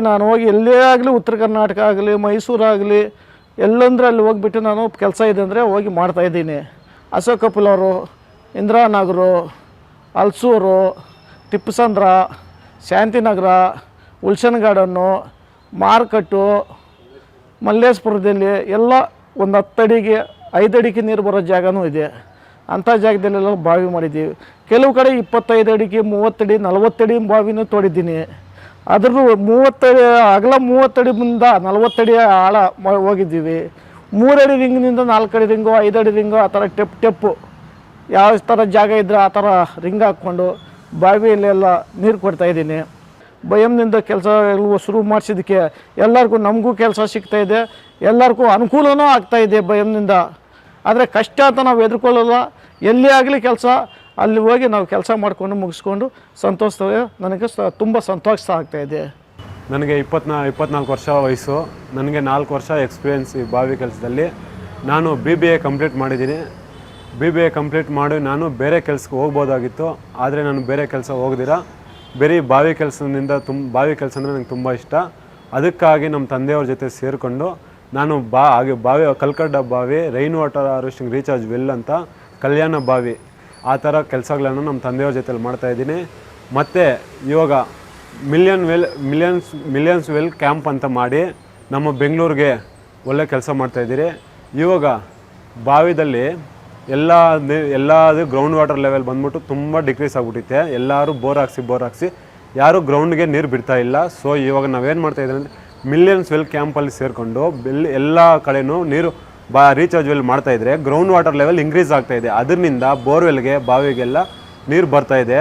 ನಾನು ಹೋಗಿ ಎಲ್ಲೇ ಆಗಲಿ, ಉತ್ತರ ಕರ್ನಾಟಕ ಆಗಲಿ, ಮೈಸೂರಾಗಲಿ, ಎಲ್ಲಂದ್ರೆ ಅಲ್ಲಿ ಹೋಗಿಬಿಟ್ಟು ನಾನು ಕೆಲಸ ಇದೆ ಅಂದರೆ ಹೋಗಿ ಮಾಡ್ತಾಯಿದ್ದೀನಿ. ಅಶೋಕಪುಲವರು, ಇಂದಿರಾನಗರು, ಹಲ್ಸೂರು, ಟಿಪ್ಪುಸಂದ್ರ, ಶಾಂತಿನಗರ, ಉಲ್ಷನ್ ಗಾರ್ಡನ್ನು, ಮಾರ್ಕಟ್ಟು, ಮಲ್ಲೇಶ್ಪುರದಲ್ಲಿ ಎಲ್ಲ ಒಂದು 10 ಅಡಿಗೆ 5 ಅಡಿಗೆ ನೀರು ಬರೋ ಜಾಗನೂ ಇದೆ. ಅಂಥ ಜಾಗದಲ್ಲೆಲ್ಲ ಬಾವಿ ಮಾಡಿದ್ದೀವಿ. ಕೆಲವು ಕಡೆ 25 ಅಡಿಗೆ 30 ಅಡಿ 40 ಅಡಿ ಬಾವಿನೂ ತೋಡಿದ್ದೀನಿ. ಅದ್ರೂ 30 ಅಡಿ ಅಗಲ, 30 ಅಡಿ ಮುಂದ 40 ಅಡಿ ಆಳ ಹೋಗಿದ್ದೀವಿ. 3 ಅಡಿ ರಿಂಗಿನಿಂದ 4 ಅಡಿ ರಿಂಗು, 5 ಅಡಿ ರಿಂಗು, ಆ ಥರ ಟೆಪ್ಪು ಯಾವ ಥರ ಜಾಗ ಇದ್ದರೆ ಆ ಥರ ರಿಂಗ್ ಹಾಕ್ಕೊಂಡು ಬಾವಿಯಲ್ಲೆಲ್ಲ ನೀರು ಕೊಡ್ತಾಯಿದ್ದೀನಿ. ಬಯಮ್ನಿಂದ ಕೆಲಸ ಶುರು ಮಾಡಿಸಿದ್ದಕ್ಕೆ ಎಲ್ಲರಿಗೂ ನಮಗೂ ಕೆಲಸ ಸಿಗ್ತಾಯಿದೆ, ಎಲ್ಲರಿಗೂ ಅನುಕೂಲನೂ ಆಗ್ತಾಯಿದೆ ಬಯಮ್ನಿಂದ. ಆದರೆ ಕಷ್ಟ ಅಂತ ನಾವು ಎದುರ್ಕೊಳ್ಳಲ್ಲ. ಎಲ್ಲಿ ಆಗಲಿ ಕೆಲಸ ಅಲ್ಲಿ ಹೋಗಿ ನಾವು ಕೆಲಸ ಮಾಡಿಕೊಂಡು ಮುಗಿಸ್ಕೊಂಡು ಸಂತೋಷ, ನನಗೆ ತುಂಬ ಸಂತೋಷ ಆಗ್ತಾಯಿದೆ. ನನಗೆ 24 ವರ್ಷ ವಯಸ್ಸು. ನನಗೆ 4 ವರ್ಷ ಎಕ್ಸ್ಪೀರಿಯೆನ್ಸ್ ಈ ಬಾವಿ ಕೆಲಸದಲ್ಲಿ. ನಾನು BBA ಕಂಪ್ಲೀಟ್ ಮಾಡಿದ್ದೀನಿ. BBA ಕಂಪ್ಲೀಟ್ ಮಾಡಿ ನಾನು ಬೇರೆ ಕೆಲಸಕ್ಕೆ ಹೋಗ್ಬೋದಾಗಿತ್ತು, ಆದರೆ ನಾನು ಬೇರೆ ಕೆಲಸ ಹೋಗ್ದಿರ ಬೇರೆ ಬಾವಿ ಕೆಲಸದಿಂದ ಬಾವಿ ಕೆಲಸ ಅಂದರೆ ನನಗೆ ತುಂಬ ಇಷ್ಟ. ಅದಕ್ಕಾಗಿ ನಮ್ಮ ತಂದೆಯವ್ರ ಜೊತೆ ಸೇರಿಕೊಂಡು ನಾನು ಬಾವಿ ಕಲ್ಕಡ್ಡ ಬಾವಿ, rain water harvesting recharge well ಅಂತ, ಕಲ್ಯಾಣ ಬಾವಿ, ಆ ಥರ ಕೆಲಸಗಳನ್ನು ನಮ್ಮ ತಂದೆಯವ್ರ ಜೊತೆಲಿ ಮಾಡ್ತಾಯಿದ್ದೀನಿ. ಮತ್ತು ಇವಾಗ ಮಿಲಿಯನ್ಸ್ ವೆಲ್ ಕ್ಯಾಂಪ್ ಅಂತ ಮಾಡಿ ನಮ್ಮ ಬೆಂಗಳೂರಿಗೆ ಒಳ್ಳೆ ಕೆಲಸ ಮಾಡ್ತಾಯಿದ್ದೀರಿ. ಇವಾಗ ಬಾವಿದಲ್ಲಿ ಎಲ್ಲದು ಗ್ರೌಂಡ್ ವಾಟರ್ ಲೆವೆಲ್ ಬಂದ್ಬಿಟ್ಟು ತುಂಬ ಡಿಕ್ರೀಸ್ ಆಗಿಬಿಟ್ಟಿತ್ತೆ. ಎಲ್ಲರೂ ಬೋರ್ ಹಾಕ್ಸಿ ಯಾರೂ ಗ್ರೌಂಡ್ಗೆ ನೀರು ಬಿಡ್ತಾ ಇಲ್ಲ. ಸೊ ಇವಾಗ ನಾವೇನು ಮಾಡ್ತಾಯಿದ್ದೀವಿ ಅಂದರೆ ಮಿಲಿಯನ್ಸ್ ವೆಲ್ ಕ್ಯಾಂಪಲ್ಲಿ ಸೇರಿಕೊಂಡು ಎಲ್ಲ ಕಡೆಯೂ ನೀರು ರೀಚಾರ್ಜ್ ವೆಲ್ ಮಾಡ್ತಾ ಇದ್ರೆ ಗ್ರೌಂಡ್ ವಾಟರ್ ಲೆವೆಲ್ ಇಂಕ್ರೀಸ್ ಆಗ್ತಾ ಇದೆ. ಅದರಿಂದ ಬೋರ್ವೆಲ್ಗೆ ಬಾವಿಗೆಲ್ಲ ನೀರು ಬರ್ತಾ ಇದೆ.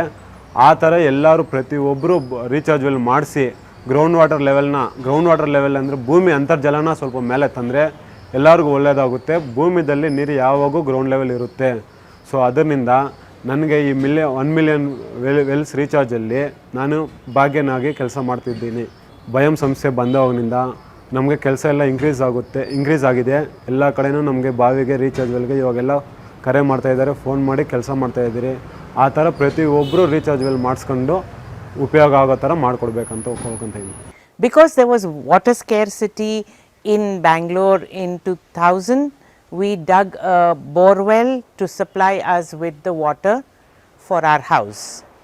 ಆ ಥರ ಎಲ್ಲರೂ ಪ್ರತಿಯೊಬ್ಬರು ರೀಚಾರ್ಜ್ ವೆಲ್ ಮಾಡಿಸಿ ಗ್ರೌಂಡ್ ವಾಟರ್ ಲೆವೆಲ್ ಅಂದರೆ ಭೂಮಿ ಅಂತರ್ಜಲನ ಸ್ವಲ್ಪ ಮೇಲೆ ತಂದರೆ ಎಲ್ಲರಿಗೂ ಒಳ್ಳೆಯದಾಗುತ್ತೆ. ಭೂಮಿದಲ್ಲಿ ನೀರು ಯಾವಾಗೂ ಗ್ರೌಂಡ್ ಲೆವೆಲ್ ಇರುತ್ತೆ. ಸೊ ಅದರಿಂದ ನನಗೆ ಈ 1 ಮಿಲಿಯನ್ ವೆಲ್ಸ್ ರೀಚಾರ್ಜಲ್ಲಿ ನಾನು ಭಾಗ್ಯನಾಗಿ ಕೆಲಸ ಮಾಡ್ತಿದ್ದೀನಿ. BIOME ಸಂಸ್ಥೆ ಬಂದವಾಗಿನಿಂದ ನಮಗೆ ಕೆಲಸ ಎಲ್ಲ ಇಂಕ್ರೀಸ್ ಆಗಿದೆ. ಎಲ್ಲ ಕಡೆಯೂ ನಮಗೆ ಬಾವಿಗೆ ರೀಚಾರ್ಜ್ ವೆಲ್ಗೆ ಇವಾಗೆಲ್ಲ ಕರೆ ಮಾಡ್ತಾಯಿದ್ದಾರೆ, ಫೋನ್ ಮಾಡಿ ಕೆಲಸ ಮಾಡ್ತಾಯಿದ್ದೀರಿ. ಆ ಥರ ಪ್ರತಿಯೊಬ್ಬರು ರೀಚಾರ್ಜ್ ವೆಲ್ ಮಾಡಿಸ್ಕೊಂಡು ಉಪಯೋಗ ಆಗೋ ಥರ ಮಾಡಿಕೊಡ್ಬೇಕಂತ ಇದ್ದೀನಿ. Because there was water scarcity in Bangalore in 2000, we dug a borewell to supply us with the water for our house.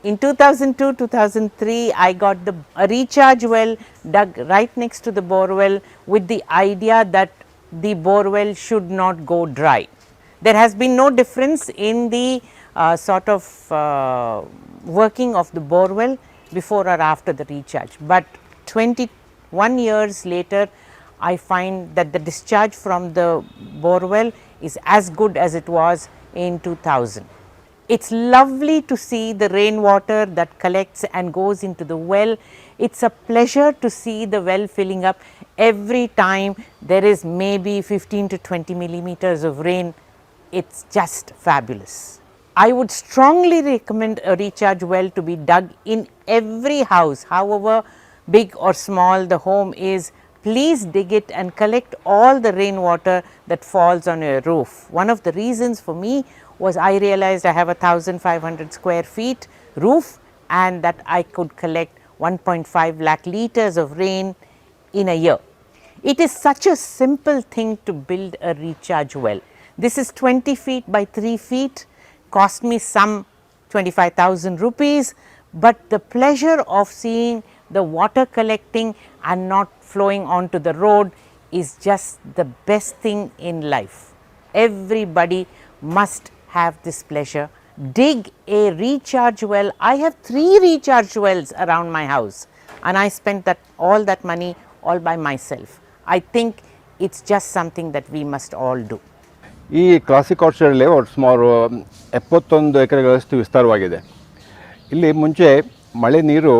In 2002-2003, I got a recharge well dug right next to the borewell with the idea that the borewell should not go dry. There has been no difference in the sort of working of the borewell before or after the recharge, but 21 years later I find that the discharge from the borewell is as good as it was in 2000. It's lovely to see the rainwater that collects and goes into the well. It's a pleasure to see the well filling up every time there is maybe 15 to 20 millimeters of rain. It's just fabulous. I would strongly recommend a recharge well to be dug in every house, however big or small the home is. Please dig it and collect all the rainwater that falls on your roof. One of the reasons for me was I realized I have a 1,500 square feet roof and that I could collect 1.5 lakh liters of rain in a year. It is such a simple thing to build a recharge well. This is 20 feet by 3 feet, cost me some 25,000 rupees, but the pleasure of seeing the water collecting and not flowing onto the road is just the best thing in life. Everybody must have this pleasure. Dig a recharge well. I have 3 recharge wells around my house and I spent all that money all by myself. I think it's just something that we must all do. ಈ classic orchard layout ಸುಮಾರು 71 ಎಕರೆಗಳಷ್ಟು ವಿಸ್ತಾರವಾಗಿದೆ. ಇಲ್ಲಿ ಮುಂಚೆ ಮಳೆ ನೀರು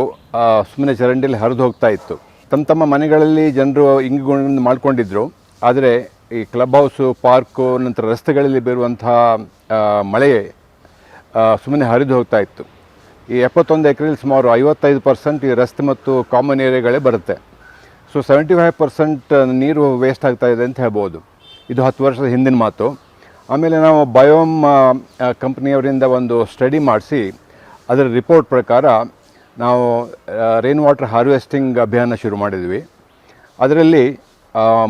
ಸುಮ್ಮನೆ ಚರಂಡಿಯಲ್ಲಿ ಹರಿದು ಹೋಗ್ತಾ ಇತ್ತು. ತಮ್ಮ ಮನೆಗಳಲ್ಲಿ ಜನರು ಇಂಗುಗಳನ್ನು ಮಾಡ್ಕೊಂಡಿದ್ರು. ಆದರೆ ಈ ಕ್ಲಬ್ ಹೌಸು, ಪಾರ್ಕು, ನಂತರ ರಸ್ತೆಗಳಲ್ಲಿ ಬರುವಂತಹ ಮಳೆ ಸುಮ್ಮನೆ ಹರಿದು ಹೋಗ್ತಾ ಇತ್ತು. ಈ 71 ಎಕರೆಯಲ್ಲಿ ಸುಮಾರು 55% ಈ ರಸ್ತೆ ಮತ್ತು ಕಾಮನ್ ಏರಿಯಾಗಳೇ ಬರುತ್ತೆ. ಸೊ 75% ನೀರು ವೇಸ್ಟ್ ಆಗ್ತಾ ಇದೆ ಅಂತ ಹೇಳ್ಬೋದು. ಇದು 10 ವರ್ಷದ ಹಿಂದಿನ ಮಾತು. ಆಮೇಲೆ ನಾವು BIOME ಕಂಪ್ನಿಯವರಿಂದ ಒಂದು ಸ್ಟಡಿ ಮಾಡಿಸಿ ಅದರ ರಿಪೋರ್ಟ್ ಪ್ರಕಾರ ನಾವು ರೈನ್ ವಾಟರ್ ಹಾರ್ವೆಸ್ಟಿಂಗ್ ಅಭಿಯಾನ ಶುರು ಮಾಡಿದ್ವಿ. ಅದರಲ್ಲಿ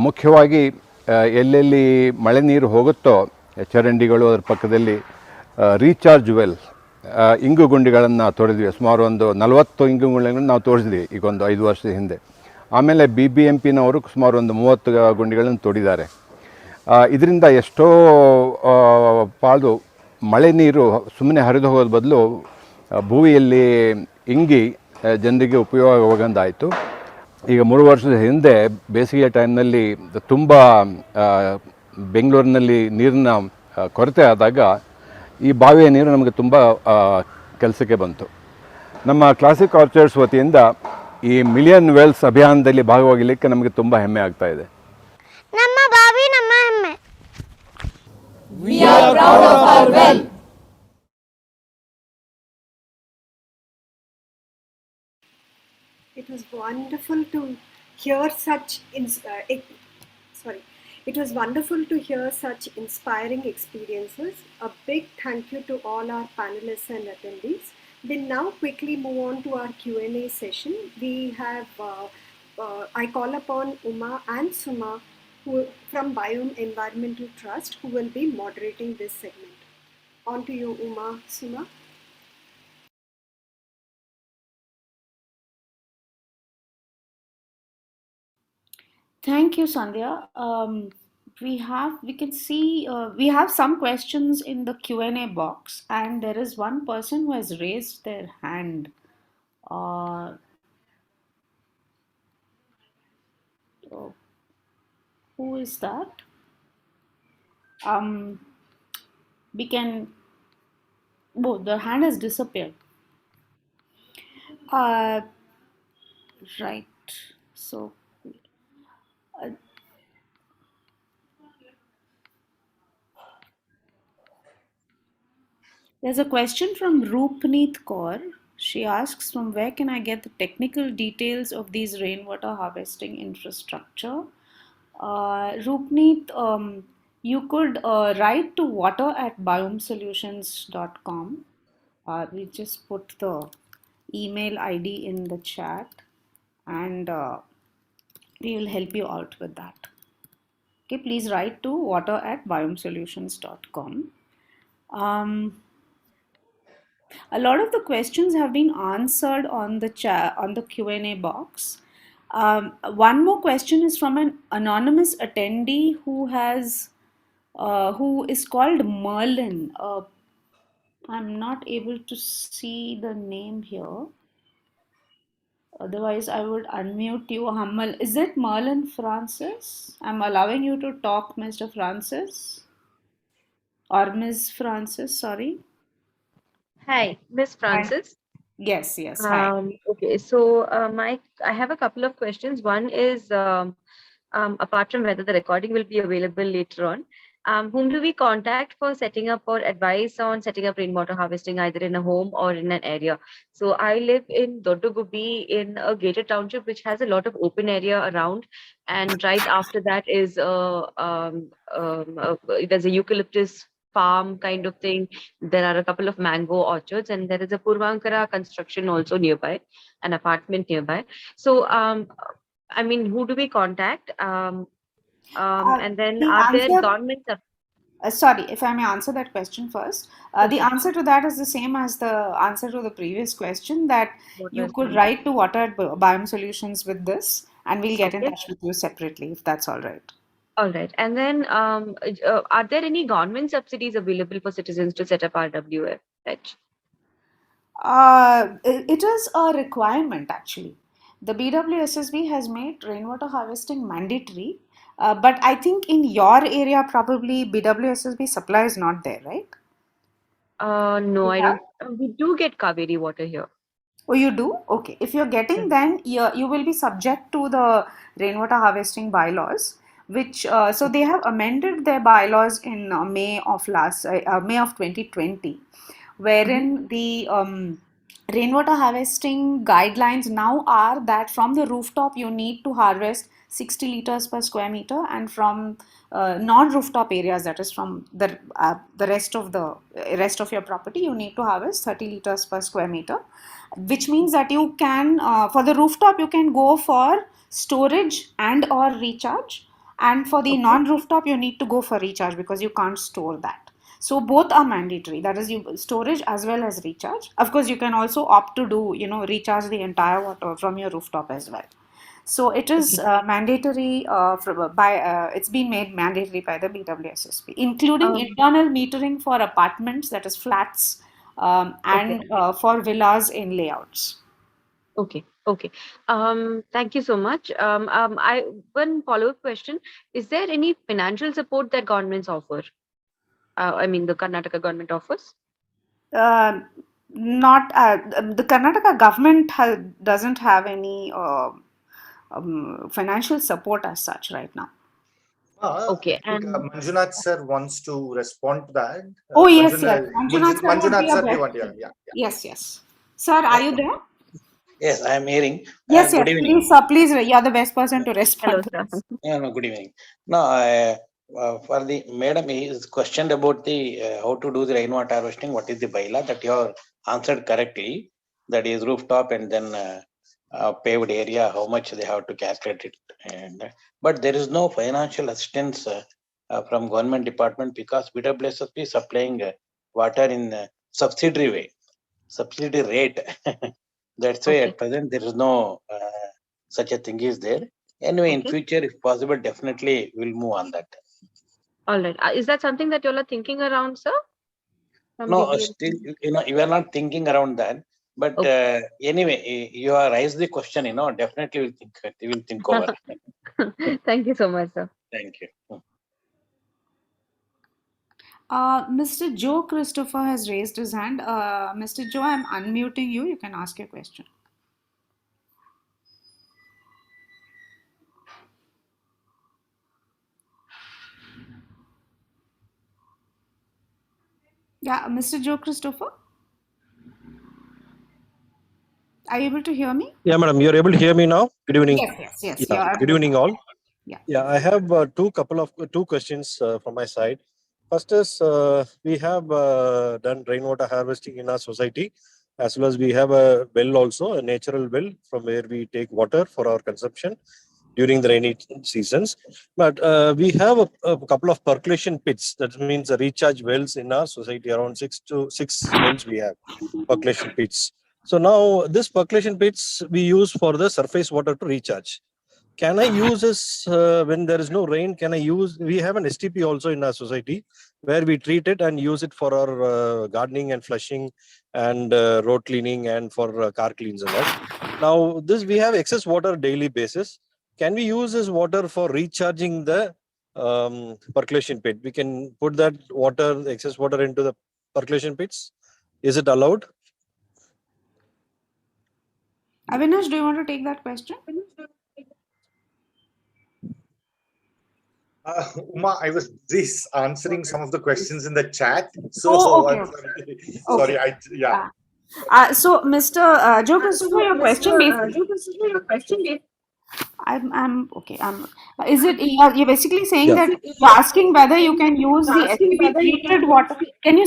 ಮುಖ್ಯವಾಗಿ ಎಲ್ಲೆಲ್ಲಿ ಮಳೆ ನೀರು ಹೋಗುತ್ತೋ ಚರಂಡಿಗಳು ಅದರ ಪಕ್ಕದಲ್ಲಿ ರೀಚಾರ್ಜ್ ವೆಲ್ ಇಂಗು ಗುಂಡಿಗಳನ್ನು ತೋರಿದ್ವಿ. ಸುಮಾರು ಒಂದು 40 ಇಂಗು ಗುಂಡಿಗಳನ್ನು ನಾವು ತೋರಿಸಿದ್ವಿ ಈಗ ಒಂದು 5 ವರ್ಷದ ಹಿಂದೆ. ಆಮೇಲೆ BBMPನವರು ಸುಮಾರು ಒಂದು 30 ಗುಂಡಿಗಳನ್ನು ತೋಡಿದ್ದಾರೆ. ಇದರಿಂದ ಎಷ್ಟೋ ಪಾಲು ಮಳೆ ನೀರು ಸುಮ್ಮನೆ ಹರಿದು ಹೋಗೋದ ಬದಲು ಭೂಮಿಯಲ್ಲಿ ಇಂಗಿ ಜನರಿಗೆ ಉಪಯೋಗವಾಗಂದಾಯಿತು. ಈಗ 3 ವರ್ಷದ ಹಿಂದೆ ಬೇಸಿಗೆಯ ಟೈಮ್ನಲ್ಲಿ ತುಂಬ ಬೆಂಗಳೂರಿನಲ್ಲಿ ನೀರಿನ ಕೊರತೆ ಆದಾಗ ಈ ಬಾವಿಯ ನೀರು ನಮಗೆ ತುಂಬ ಕೆಲಸಕ್ಕೆ ಬಂತು. ನಮ್ಮ ಕ್ಲಾಸಿಕ್ ಆರ್ಚರ್ಡ್ಸ್ ವತಿಯಿಂದ ಈ ಮಿಲಿಯನ್ ವೆಲ್ಸ್ ಅಭಿಯಾನದಲ್ಲಿ ಭಾಗವಹಿಸಲಿಕ್ಕೆ ನಮಗೆ ತುಂಬ ಹೆಮ್ಮೆ ಆಗ್ತಾ ಇದೆ. ನಮ್ಮ ಬಾವಿ ನಮ್ಮ ಹೆಮ್ಮೆ. We are proud of our well. It was wonderful to hear It was wonderful to hear such inspiring experiences. A big thank you to all our panelists and attendees. We'll now quickly move on to our Q&A session. We have, I call upon Uma and Suma from BIOME Environmental Trust who will be moderating this segment. On to you, Uma, Suma. Thank you, Sandhya. We have some questions in the Q&A box, and there is one person who has raised their hand. Who is that? we can, oh, the hand has disappeared. Right. So, uh, there's a question from Roopneet Kaur. She asks, from where can I get the technical details of these rainwater harvesting infrastructure? Roopneet, you could write to water@biomesolutions.com. We just put the email ID in the chat, and we will help you out with that. Okay, please write to water@biomesolutions.com. A lot of the questions have been answered on the chat, on the Q&A box. One more question is from an anonymous attendee who is called Merlin. I'm not able to see the name here. Otherwise, I would unmute you, Hammal. Is it Merlin Francis? I'm allowing you to talk, Mr. Francis. Or Ms. Francis, sorry. Hi, Miss Francis. Yes, yes. Hi. Okay, so I have a couple of questions. One is apart from whether the recording will be available later on, whom do we contact for setting up or advice on setting up rainwater harvesting either in a home or in an area? So I live in Doddogubi in a gated township which has a lot of open area around, and right after that is there's a eucalyptus farm kind of thing. There are a couple of mango orchards, and there is a Purvankara construction also nearby, an apartment nearby. So, I mean, who do we contact? And then The are there answer, government? sorry, if I may answer that question first. The answer to that is the same as the answer to the previous question, that you could write to Water@Biome Solutions with this, and we'll get in touch with you separately if that's all right. All right. And then are there any government subsidies available for citizens to set up RWF? It is a requirement actually. The BWSSB has made rainwater harvesting mandatory, but I think in your area probably BWSSB supply is not there, right? No, I don't. We do get Cauvery water here. Oh, you do? Okay. If you're getting, then you will be subject to the rainwater harvesting bylaws, which so they have amended their bylaws in May of 2020, wherein the rainwater harvesting guidelines now are that from the rooftop you need to harvest 60 liters per square meter, and from non-rooftop areas, that is from the rest of your property, you need to harvest 30 liters per square meter, which means that you can for the rooftop you can go for storage and or recharge, and for the non-rooftop you need to go for recharge because you can't store that. So both are mandatory, that is you storage as well as recharge. Of course you can also opt to do recharge the entire water from your rooftop as well. So it is mandatory it's been made mandatory by the BWSSB, including internal metering for apartments, that is flats, and for villas in layouts. Okay. Okay. Thank you so much. One follow-up question: is there any financial support that governments offer? I mean, the Karnataka government offers. Not the Karnataka government doesn't have any financial support as such right now. Okay. I think Manjunath sir wants to respond to that. Oh yes, yes. Manjunath sir, do you want? Yeah. Yes, yes. Sir, are you there? Yes, I am hearing. Yes, good yes. evening. Please, you are the best person to respond. Hello, sir. Yeah, no, good evening. No, for the madam, he is questioned about the how to do the rainwater harvesting. What is the bylaw that you have answered correctly? That is rooftop and then paved area. How much they have to calculate it, but there is no financial assistance from government department because BWSSB is supplying water in subsidiary way, subsidy rate. That's why at present there is no such a thing is there. Anyway, in future, if possible, definitely we'll move on that. All right. Is that something that you all are thinking around, sir? No, still, you are not thinking around that. But anyway, you have raised the question, definitely we'll think over. Thank you so much, sir. Thank you. Mr. Joe Christopher has raised his hand. Mr. Joe, I'm unmuting you. You can ask your question. Yeah, Mr. Joe Christopher, are you able to hear me? Yeah, madam, you're able to hear me now? Good evening. Yes. Yeah, You're good able evening to. all. Yeah. Yeah, I have two questions from my side. First is we have done rainwater harvesting in our society, as well as we have a well also, a natural well from where we take water for our consumption during the rainy seasons. But we have a couple of percolation pits. That means the recharge wells in our society. Around six wells we have percolation pits. So now this percolation pits we use for the surface water to recharge. Can I use this when there is no rain? Can I use? We have an STP also in our society where we treat it and use it for our gardening and flushing and road cleaning and for car cleans and all. Now this we have excess water daily basis. Can we use this water for recharging the percolation pit? We can put that water, excess water, into the percolation pits. Is it allowed? Avinash, do you want to take that question? Uma, I was just answering some of the questions in the chat. So Oh, okay. I'm sorry. Yeah. So, Mr. Joe Christopher, your question basically. I'm okay. Is it you're basically saying Yeah. that you're asking whether you can use the STP treated water? Can you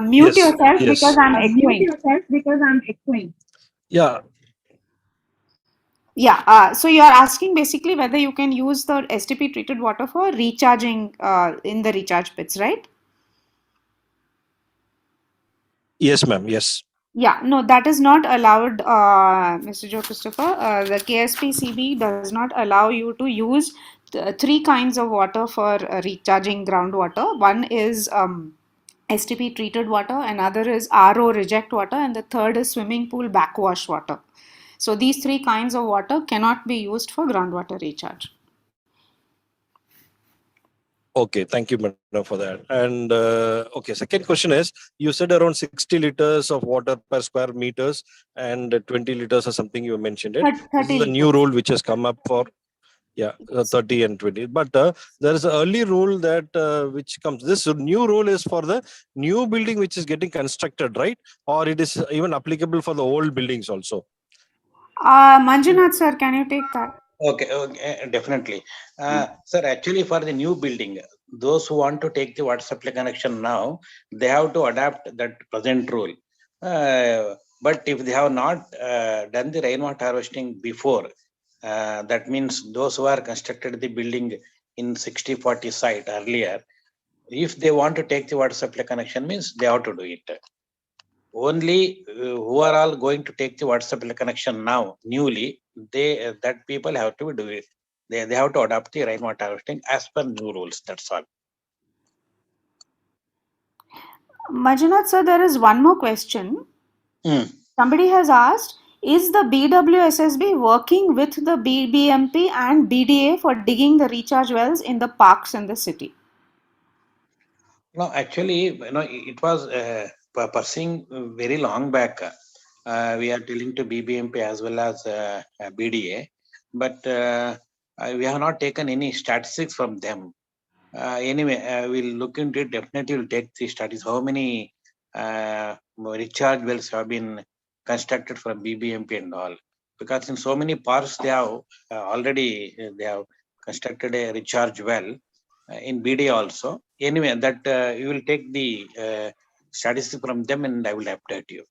mute Yes. yourself because Yes. I'm echoing? Yeah. Yeah. So you're asking basically whether you can use the STP treated water for recharging in the recharge pits, right? Yes, ma'am. Yes. Yeah, no, that is not allowed, Mr. Joe Christopher. The KSPCB does not allow you to use three kinds of water for recharging groundwater. One is STP treated water, another is RO reject water, and the third is swimming pool backwash water. So these three kinds of water cannot be used for groundwater recharge. Okay, thank you, madam, for that. And okay, second question is, you said around 60 liters of water per square meters and 20 liters or something you mentioned it. This 30 is a new liters. rule which has come up for 30 and 20. But there is an early rule that which comes. This new rule is for the new building which is getting constructed, right? Or it is even applicable for the old buildings also? Manjunath sir, can you take that? Okay, definitely. Sir, actually for the new building, those who want to take the water supply connection now, they have to adapt that present rule. But if they have not done the rainwater harvesting before, that means those who are constructed the building in 60-40 site earlier, if they want to take the water supply connection means they have to do it. Only who are all going to take the water supply connection now newly, that people have to do it. They have to adopt the rainwater harvesting as per new rules. That's all. Manjunath sir, there is one more question. Hmm. Somebody has asked, is the BWSSB working with the BBMP and BDA for digging the recharge wells in the parks in the city? No, actually, it was pursuing very long back. We are telling to BBMP as well as BDA, but we have not taken any statistics from them. Anyway, we'll look into it. Definitely, we'll take the studies. How many recharge wells have been constructed from BBMP and all? Because in so many parks, they have already they have constructed a recharge well in BDA also. Anyway, that you will take the statistics from them, and I will update you.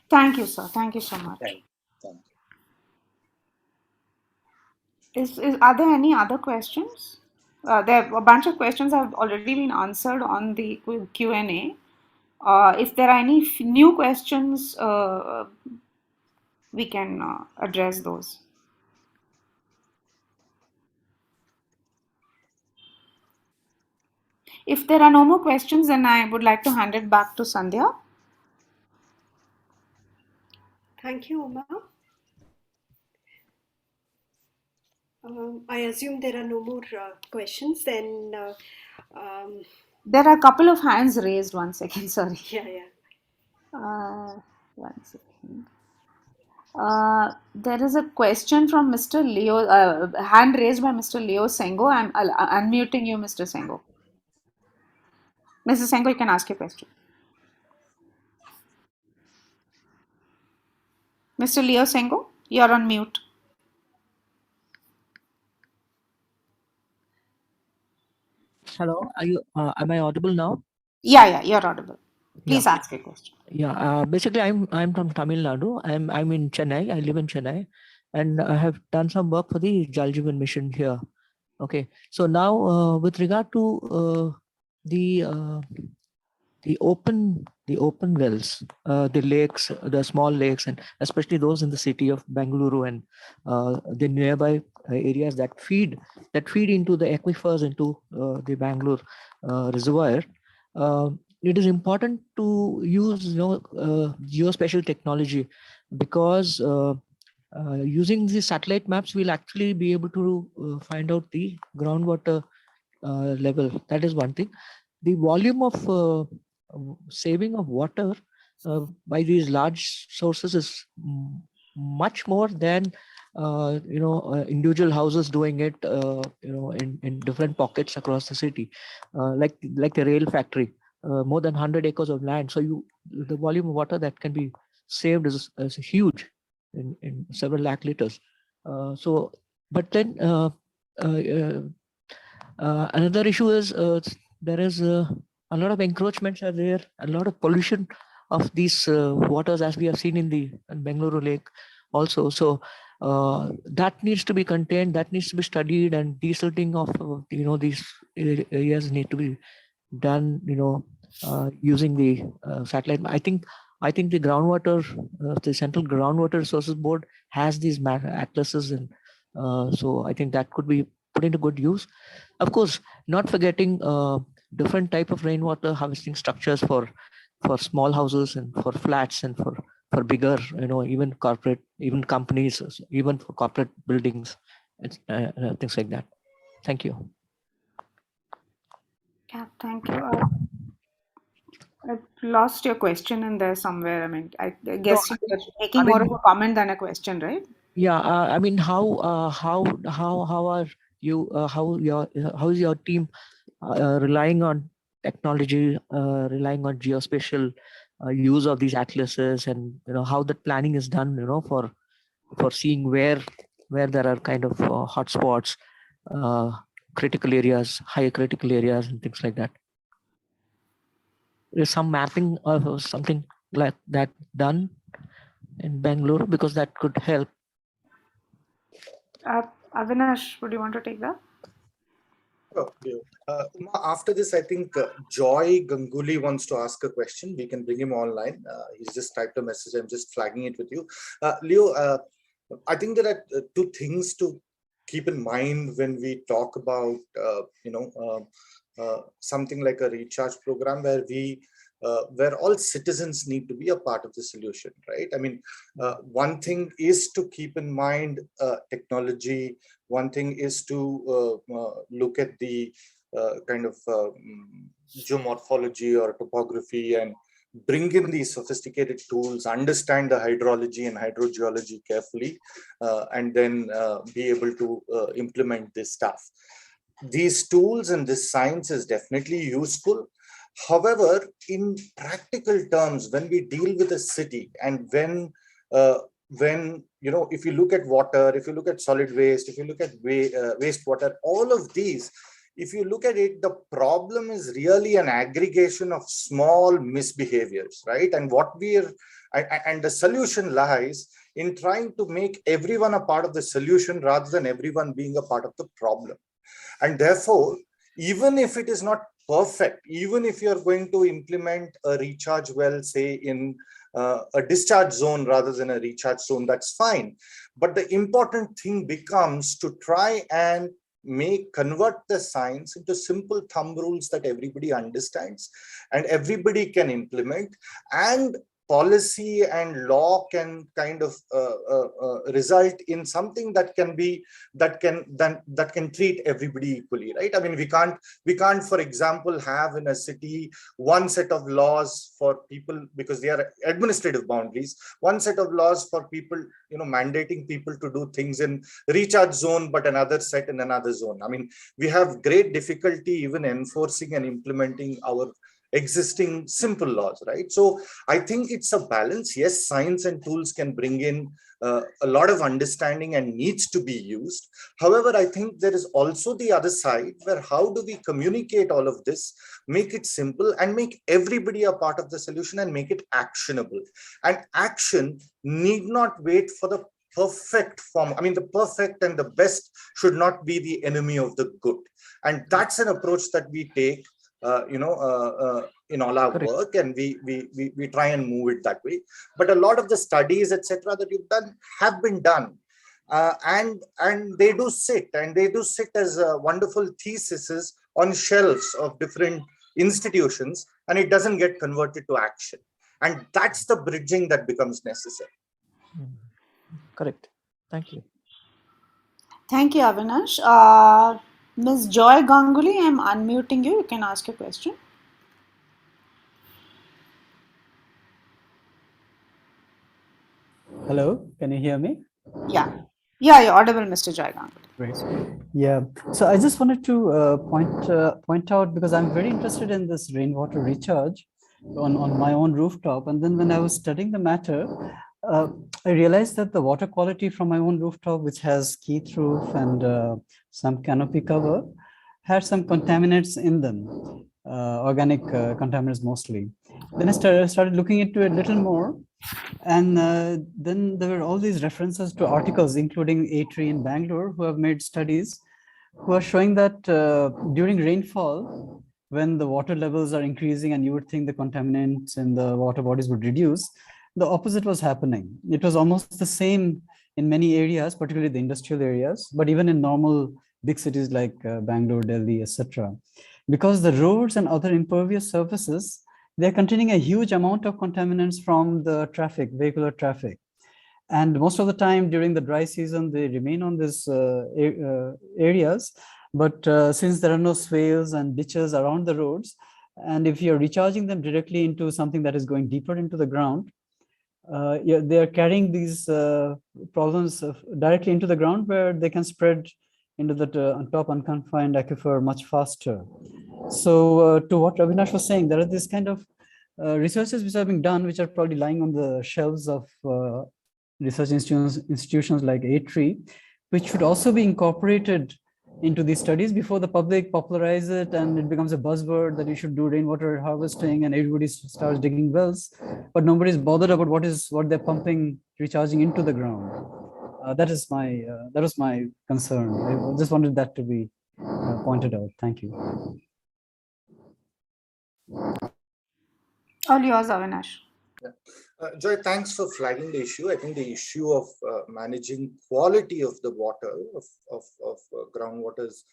Thank you, sir. Thank you so much. Thank you. Are there any other questions? There a bunch of questions have already been answered on the Q&A. If there are any new questions, we can address those. If there are no more questions, then I would like to hand it back to Sandhya. Thank you, Uma. I assume there are no more questions. Then There are a couple of hands raised. 1 second, sorry. Yeah. 1 second. There is a question from Mr. Leo, hand raised by Mr. Leo Sengo. I'm unmuting you, Mr. Sengo. Mr. Sengo, you can ask your question. Mr. Leo Sengo, you're on mute. Hello, am I audible now? Yeah, you're audible. Please Yeah. ask your question. Yeah, basically I'm from Tamil Nadu. I'm in Chennai. I live in Chennai, and I have done some work for the Jal Jeevan mission here. Okay, so now with regard to the open wells, the lakes, the small lakes, and especially those in the city of Bengaluru and the nearby areas that feed into the aquifers, into the Bangalore reservoir. It is important to use geospatial technology, because using the satellite maps we'll actually be able to find out the groundwater level. That is one thing. The volume of saving of water by these large sources is much more than individual houses doing it in different pockets across the city, like a rail factory, more than 100 acres of land. So the volume of water that can be saved is huge, in several lakh liters. But then another issue is there is a lot of encroachments are there, a lot of pollution of these waters, as we have seen in Bengaluru Lake also. So that needs to be contained, that needs to be studied, and desilting of these areas need to be done using the satellite. I think the groundwater, the Central Groundwater Resources Board has these atlases, and so I think that could be put into good use. Of course, not forgetting different type of rainwater harvesting structures for small houses and for flats and for bigger, even corporate, even companies, even for corporate buildings, and things like that. Thank you. Yeah, thank you. I lost your question in there somewhere. I mean, I guess you're making more of a comment than a question, right? Yeah, I mean, how are you? How is your team relying on technology, relying on geospatial use of these atlases, and how the planning is done, for seeing where there are kind of hotspots, critical areas, high critical areas, and things like that. Is some mapping or something like that done in Bangalore, because that could help? Avinash, would you want to take that? After this, I think Joy Ganguly wants to ask a question. We can bring him online. He's just typed a message. I'm just flagging it with you. Leo, I think there are two things to keep in mind when we talk about, something like a recharge program where all citizens need to be a part of the solution, right? I mean, one thing is to keep in mind technology. One thing is to look at the kind of geomorphology or topography and bring in these sophisticated tools, understand the hydrology and hydrogeology carefully, and then be able to implement this stuff. These tools and this science is definitely useful. However, in practical terms, when we deal with a city, and when if you look at water, if you look at solid waste, if you look at wastewater, all of these, if you look at it, the problem is really an aggregation of small misbehaviors, right? And and the solution lies in trying to make everyone a part of the solution rather than everyone being a part of the problem. And therefore, even if it is not perfect, even if you're going to implement a recharge well, say in a discharge zone rather than a recharge zone, that's fine. But the important thing becomes to try and convert the science into simple thumb rules that everybody understands and everybody can implement, and policy and law can kind of result in something that can treat everybody equally, right? I mean, we can't, for example, have in a city one set of laws for people because they are administrative boundaries, one set of laws for people, mandating people to do things in recharge zone, but another set in another zone. I mean, we have great difficulty even enforcing and implementing our existing simple laws, right? So I think it's a balance. Yes, science and tools can bring in a lot of understanding and needs to be used. However, I think there is also the other side where how do we communicate all of this, make it simple and make everybody a part of the solution and make it actionable. And action need not wait for the perfect form. I mean, the perfect and the best should not be the enemy of the good. And that's an approach that we take in all our work, and we try and move it that way. But a lot of the studies, etc., that you've done have been done, and they do sit as wonderful theses on shelves of different institutions, and it doesn't get converted to action. And that's the bridging that becomes necessary. Correct. Thank you. Thank you, Avinash. Ms. Joy Ganguly, I'm unmuting you. You can ask your question. Hello, can you hear me? Yeah, you're audible, Mr. Joy Ganguly. Great. Yeah, so I just wanted to point out, because I'm very interested in this rainwater recharge on my own rooftop. And then when I was studying the matter, I realized that the water quality from my own rooftop, which has keith roof and some canopy cover, had some contaminants in them, organic contaminants mostly. Then I started looking into it a little more. And then there were all these references to articles, including A3 in Bangalore, who have made studies who are showing that during rainfall, when the water levels are increasing and you would think the contaminants in the water bodies would reduce, the opposite was happening. It was almost the same in many areas, particularly the industrial areas, but even in normal big cities like Bangalore, Delhi, etc. Because the roads and other impervious surfaces, they're containing a huge amount of contaminants from the traffic, vehicular traffic. And most of the time during the dry season, they remain on these areas. But since there are no swales and ditches around the roads, and if you're recharging them directly into something that is going deeper into the ground, they are carrying these problems directly into the ground, where they can spread into the top unconfined aquifer much faster. So to what Avinash was saying, there are these kind of researches which are being done, which are probably lying on the shelves of research institutions like A3, which should also be incorporated into these studies before the public popularize it and it becomes a buzzword that you should do rainwater harvesting and everybody starts digging wells, but nobody's bothered about what they're pumping, recharging into the ground. That was my concern. I just wanted that to be pointed out. Thank you. All yours, Avinash. Joy, thanks for flagging the issue. I think the issue of managing quality of the water, of groundwater is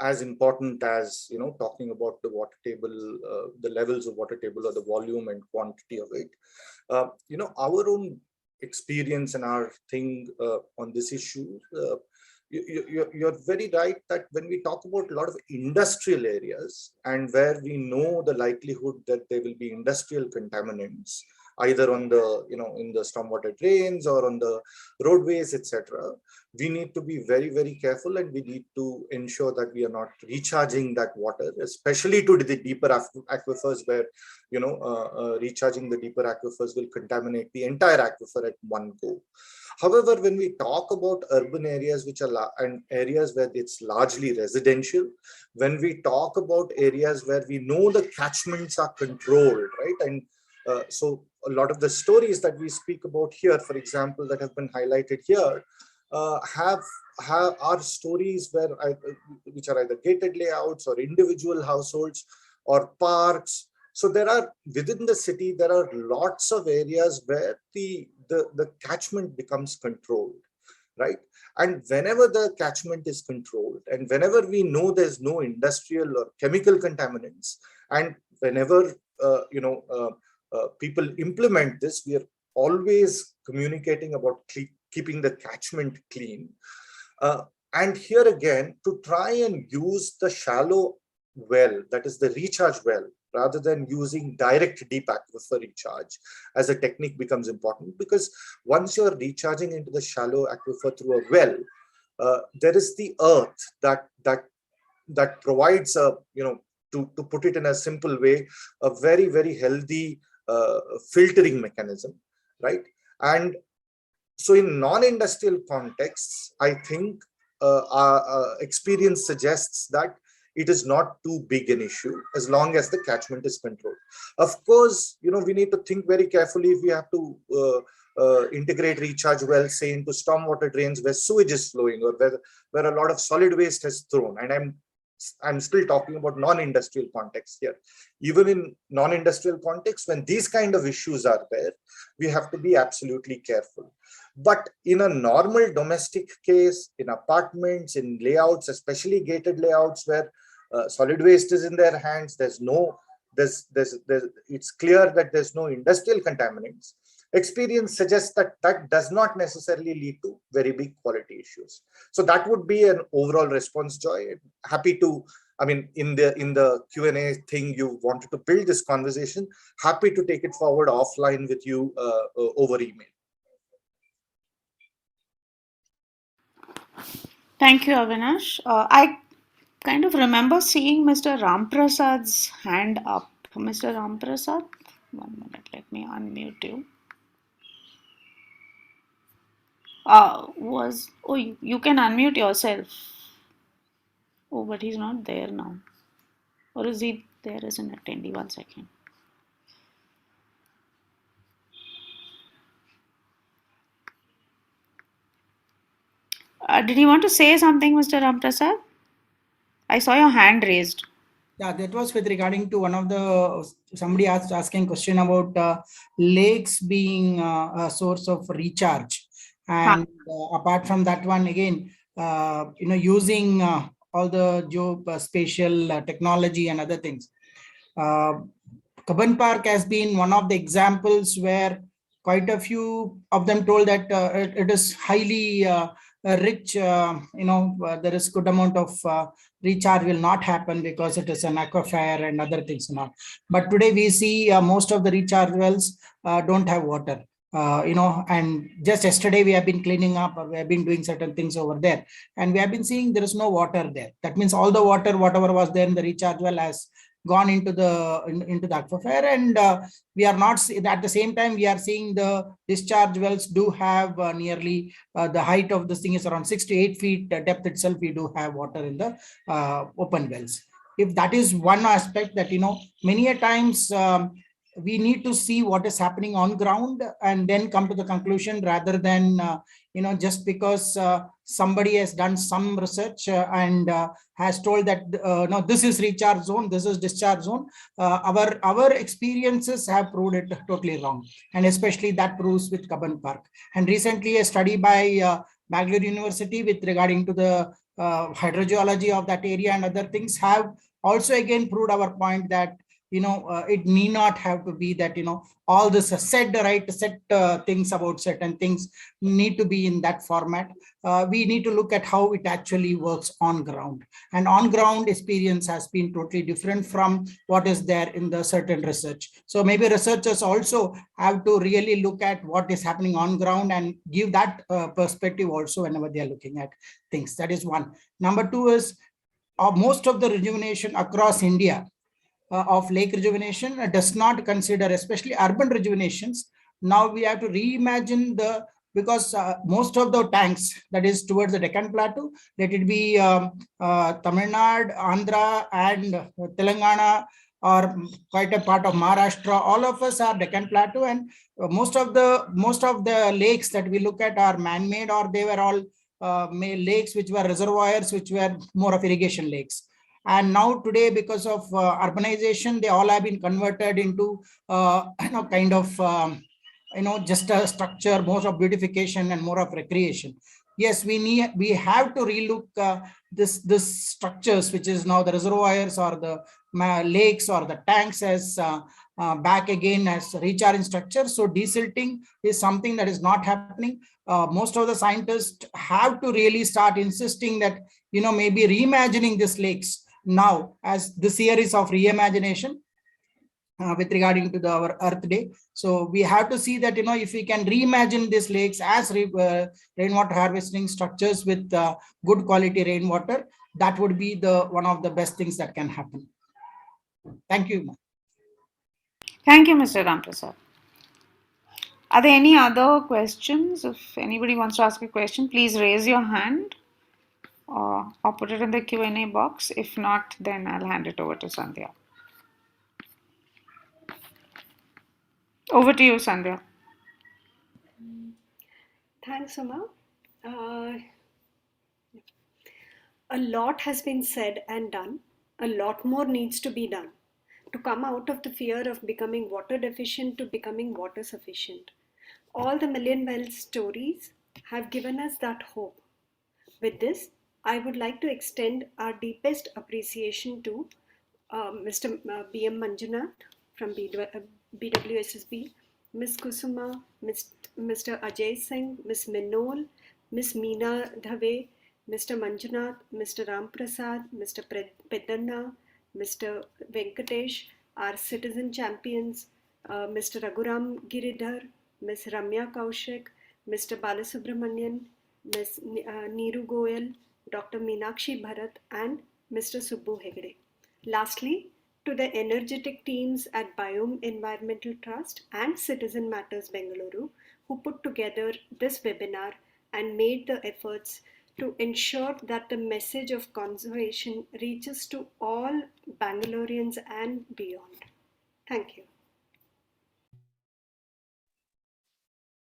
as important as, talking about the water table, the levels of water table or the volume and quantity of it. Our own experience and our thing on this issue, you're very right that when we talk about a lot of industrial areas and where we know the likelihood that there will be industrial contaminants, either on the, in the stormwater drains or on the roadways, etc., we need to be very, very careful, and we need to ensure that we are not recharging that water, especially to the deeper aquifers where, recharging the deeper aquifers will contaminate the entire aquifer at one go. However, when we talk about urban areas which are and areas where it's largely residential, when we talk about areas where we know the catchments are controlled, right? And so a lot of the stories that we speak about here, for example, that have been highlighted here, are stories which are either gated layouts or individual households or parks. So there are, within the city, there are lots of areas where the catchment becomes controlled, right? And whenever the catchment is controlled, and whenever we know there's no industrial or chemical contaminants, and whenever people implement this, we are always communicating about keeping the catchment clean. And here again, to try and use the shallow well, that is the recharge well, rather than using direct deep aquifer recharge as a technique becomes important, because once you're recharging into the shallow aquifer through a well, there is the earth that provides a, to put it in a simple way, a very, very healthy filtering mechanism, right? And so in non-industrial contexts, I think our experience suggests that it is not too big an issue as long as the catchment is controlled. Of course, we need to think very carefully if we have to integrate recharge wells, say, into stormwater drains where sewage is flowing or where a lot of solid waste has thrown. And I'm still talking about non-industrial context here. Even in non-industrial context, when these kind of issues are there, we have to be absolutely careful. But in a normal domestic case, in apartments, in layouts, especially gated layouts where solid waste is in their hands, it's clear that there's no industrial contaminants. Experience suggests that does not necessarily lead to very big quality issues. So that would be an overall response, Joy. Happy to, in the Q&A thing, you wanted to build this conversation. Happy to take it forward offline with you over email. Thank you, Avinash. I kind of remember seeing Mr. Ramprasad's hand up. Mr. Ramprasad, 1 minute, let me unmute you. You can unmute yourself. Oh, but he's not there now. Or is he there as an attendee? 1 second. Did you want to say something, Mr. Ramprasad? I saw your hand raised. Yeah, that was with regarding to one of the, somebody asking question about lakes being a source of recharge. And apart from that one, again, using all the geospatial technology and other things. Cubbon Park has been one of the examples where quite a few of them told that it is highly rich, there is good amount of recharge will not happen because it is an aquifer and other things and all. But today we see most of the recharge wells don't have water. And just yesterday we have been cleaning up, or we have been doing certain things over there, and we have been seeing there is no water there. That means all the water, whatever was there in the recharge well, has gone into the aquifer, and we are not at the same time we are seeing the discharge wells do have nearly the height of this thing is around 6 to 8 feet depth itself. We do have water in the open wells. If that is one aspect that many a times we need to see what is happening on ground and then come to the conclusion, rather than just because somebody has done some research and has told that no, this is recharge zone, this is discharge zone. Our experiences have proved it totally wrong, and especially that proves with Cubbon Park. And recently a study by Bangalore University with regarding to the hydrogeology of that area and other things have also again proved our point that it need not have to be that all this set things about certain things need to be in that format. We need to look at how it actually works on ground, and on ground experience has been totally different from what is there in the certain research. So maybe researchers also have to really look at what is happening on ground and give that perspective also whenever they are looking at things. That is one. Number two is most of the rejuvenation across India of lake rejuvenation does not consider, especially urban rejuvenations. Now we have to reimagine because most of the tanks that is towards the Deccan Plateau, let it be Tamil Nadu, Andhra and Telangana, or quite a part of Maharashtra, all of us are Deccan Plateau, and most of the lakes that we look at are man-made, or they were all lakes which were reservoirs, which were more of irrigation lakes. And now today, because of urbanization, they all have been converted into kind of just a structure, more of beautification and more of recreation. Yes, we have to relook this structures, which is now the reservoirs or the lakes or the tanks as back again as recharging structure. So desilting is something that is not happening. Most of the scientists have to really start insisting that, maybe reimagining these lakes now, as this year is of reimagination with regarding to our Earth Day. So we have to see that, if we can reimagine these lakes as rainwater harvesting structures with good quality rainwater, that would be one of the best things that can happen. Thank you. Thank you, Mr. Ramprasad. Are there any other questions? If anybody wants to ask a question, please raise your hand or put it in the Q&A box. If not, then I'll hand it over to Sandhya. Over to you, Sandhya. Thanks, Uma. A lot has been said and done. A lot more needs to be done to come out of the fear of becoming water deficient to becoming water sufficient. All the Million Wells stories have given us that hope. With this, I would like to extend our deepest appreciation to Mr. B.M. Manjunath from BWSSB, Ms. Kusuma, Mr. Ajay Singh, Ms. Minol, Ms. Meena Dhave, Mr. Manjunath, Mr. Ram Prasad, Mr. Pedanna, Mr. Venkatesh, our citizen champions, Mr. Raghuram Giridhar, Ms. Ramya Kaushik, Mr. Balasubramanian, Ms. Neeru Goyal, Dr. Meenakshi Bharat, and Mr. Subbu Hegde. Lastly, to the energetic teams at BIOME Environmental Trust and Citizen Matters Bengaluru, who put together this webinar and made the efforts to ensure that the message of conservation reaches to all Bangaloreans and beyond. Thank you.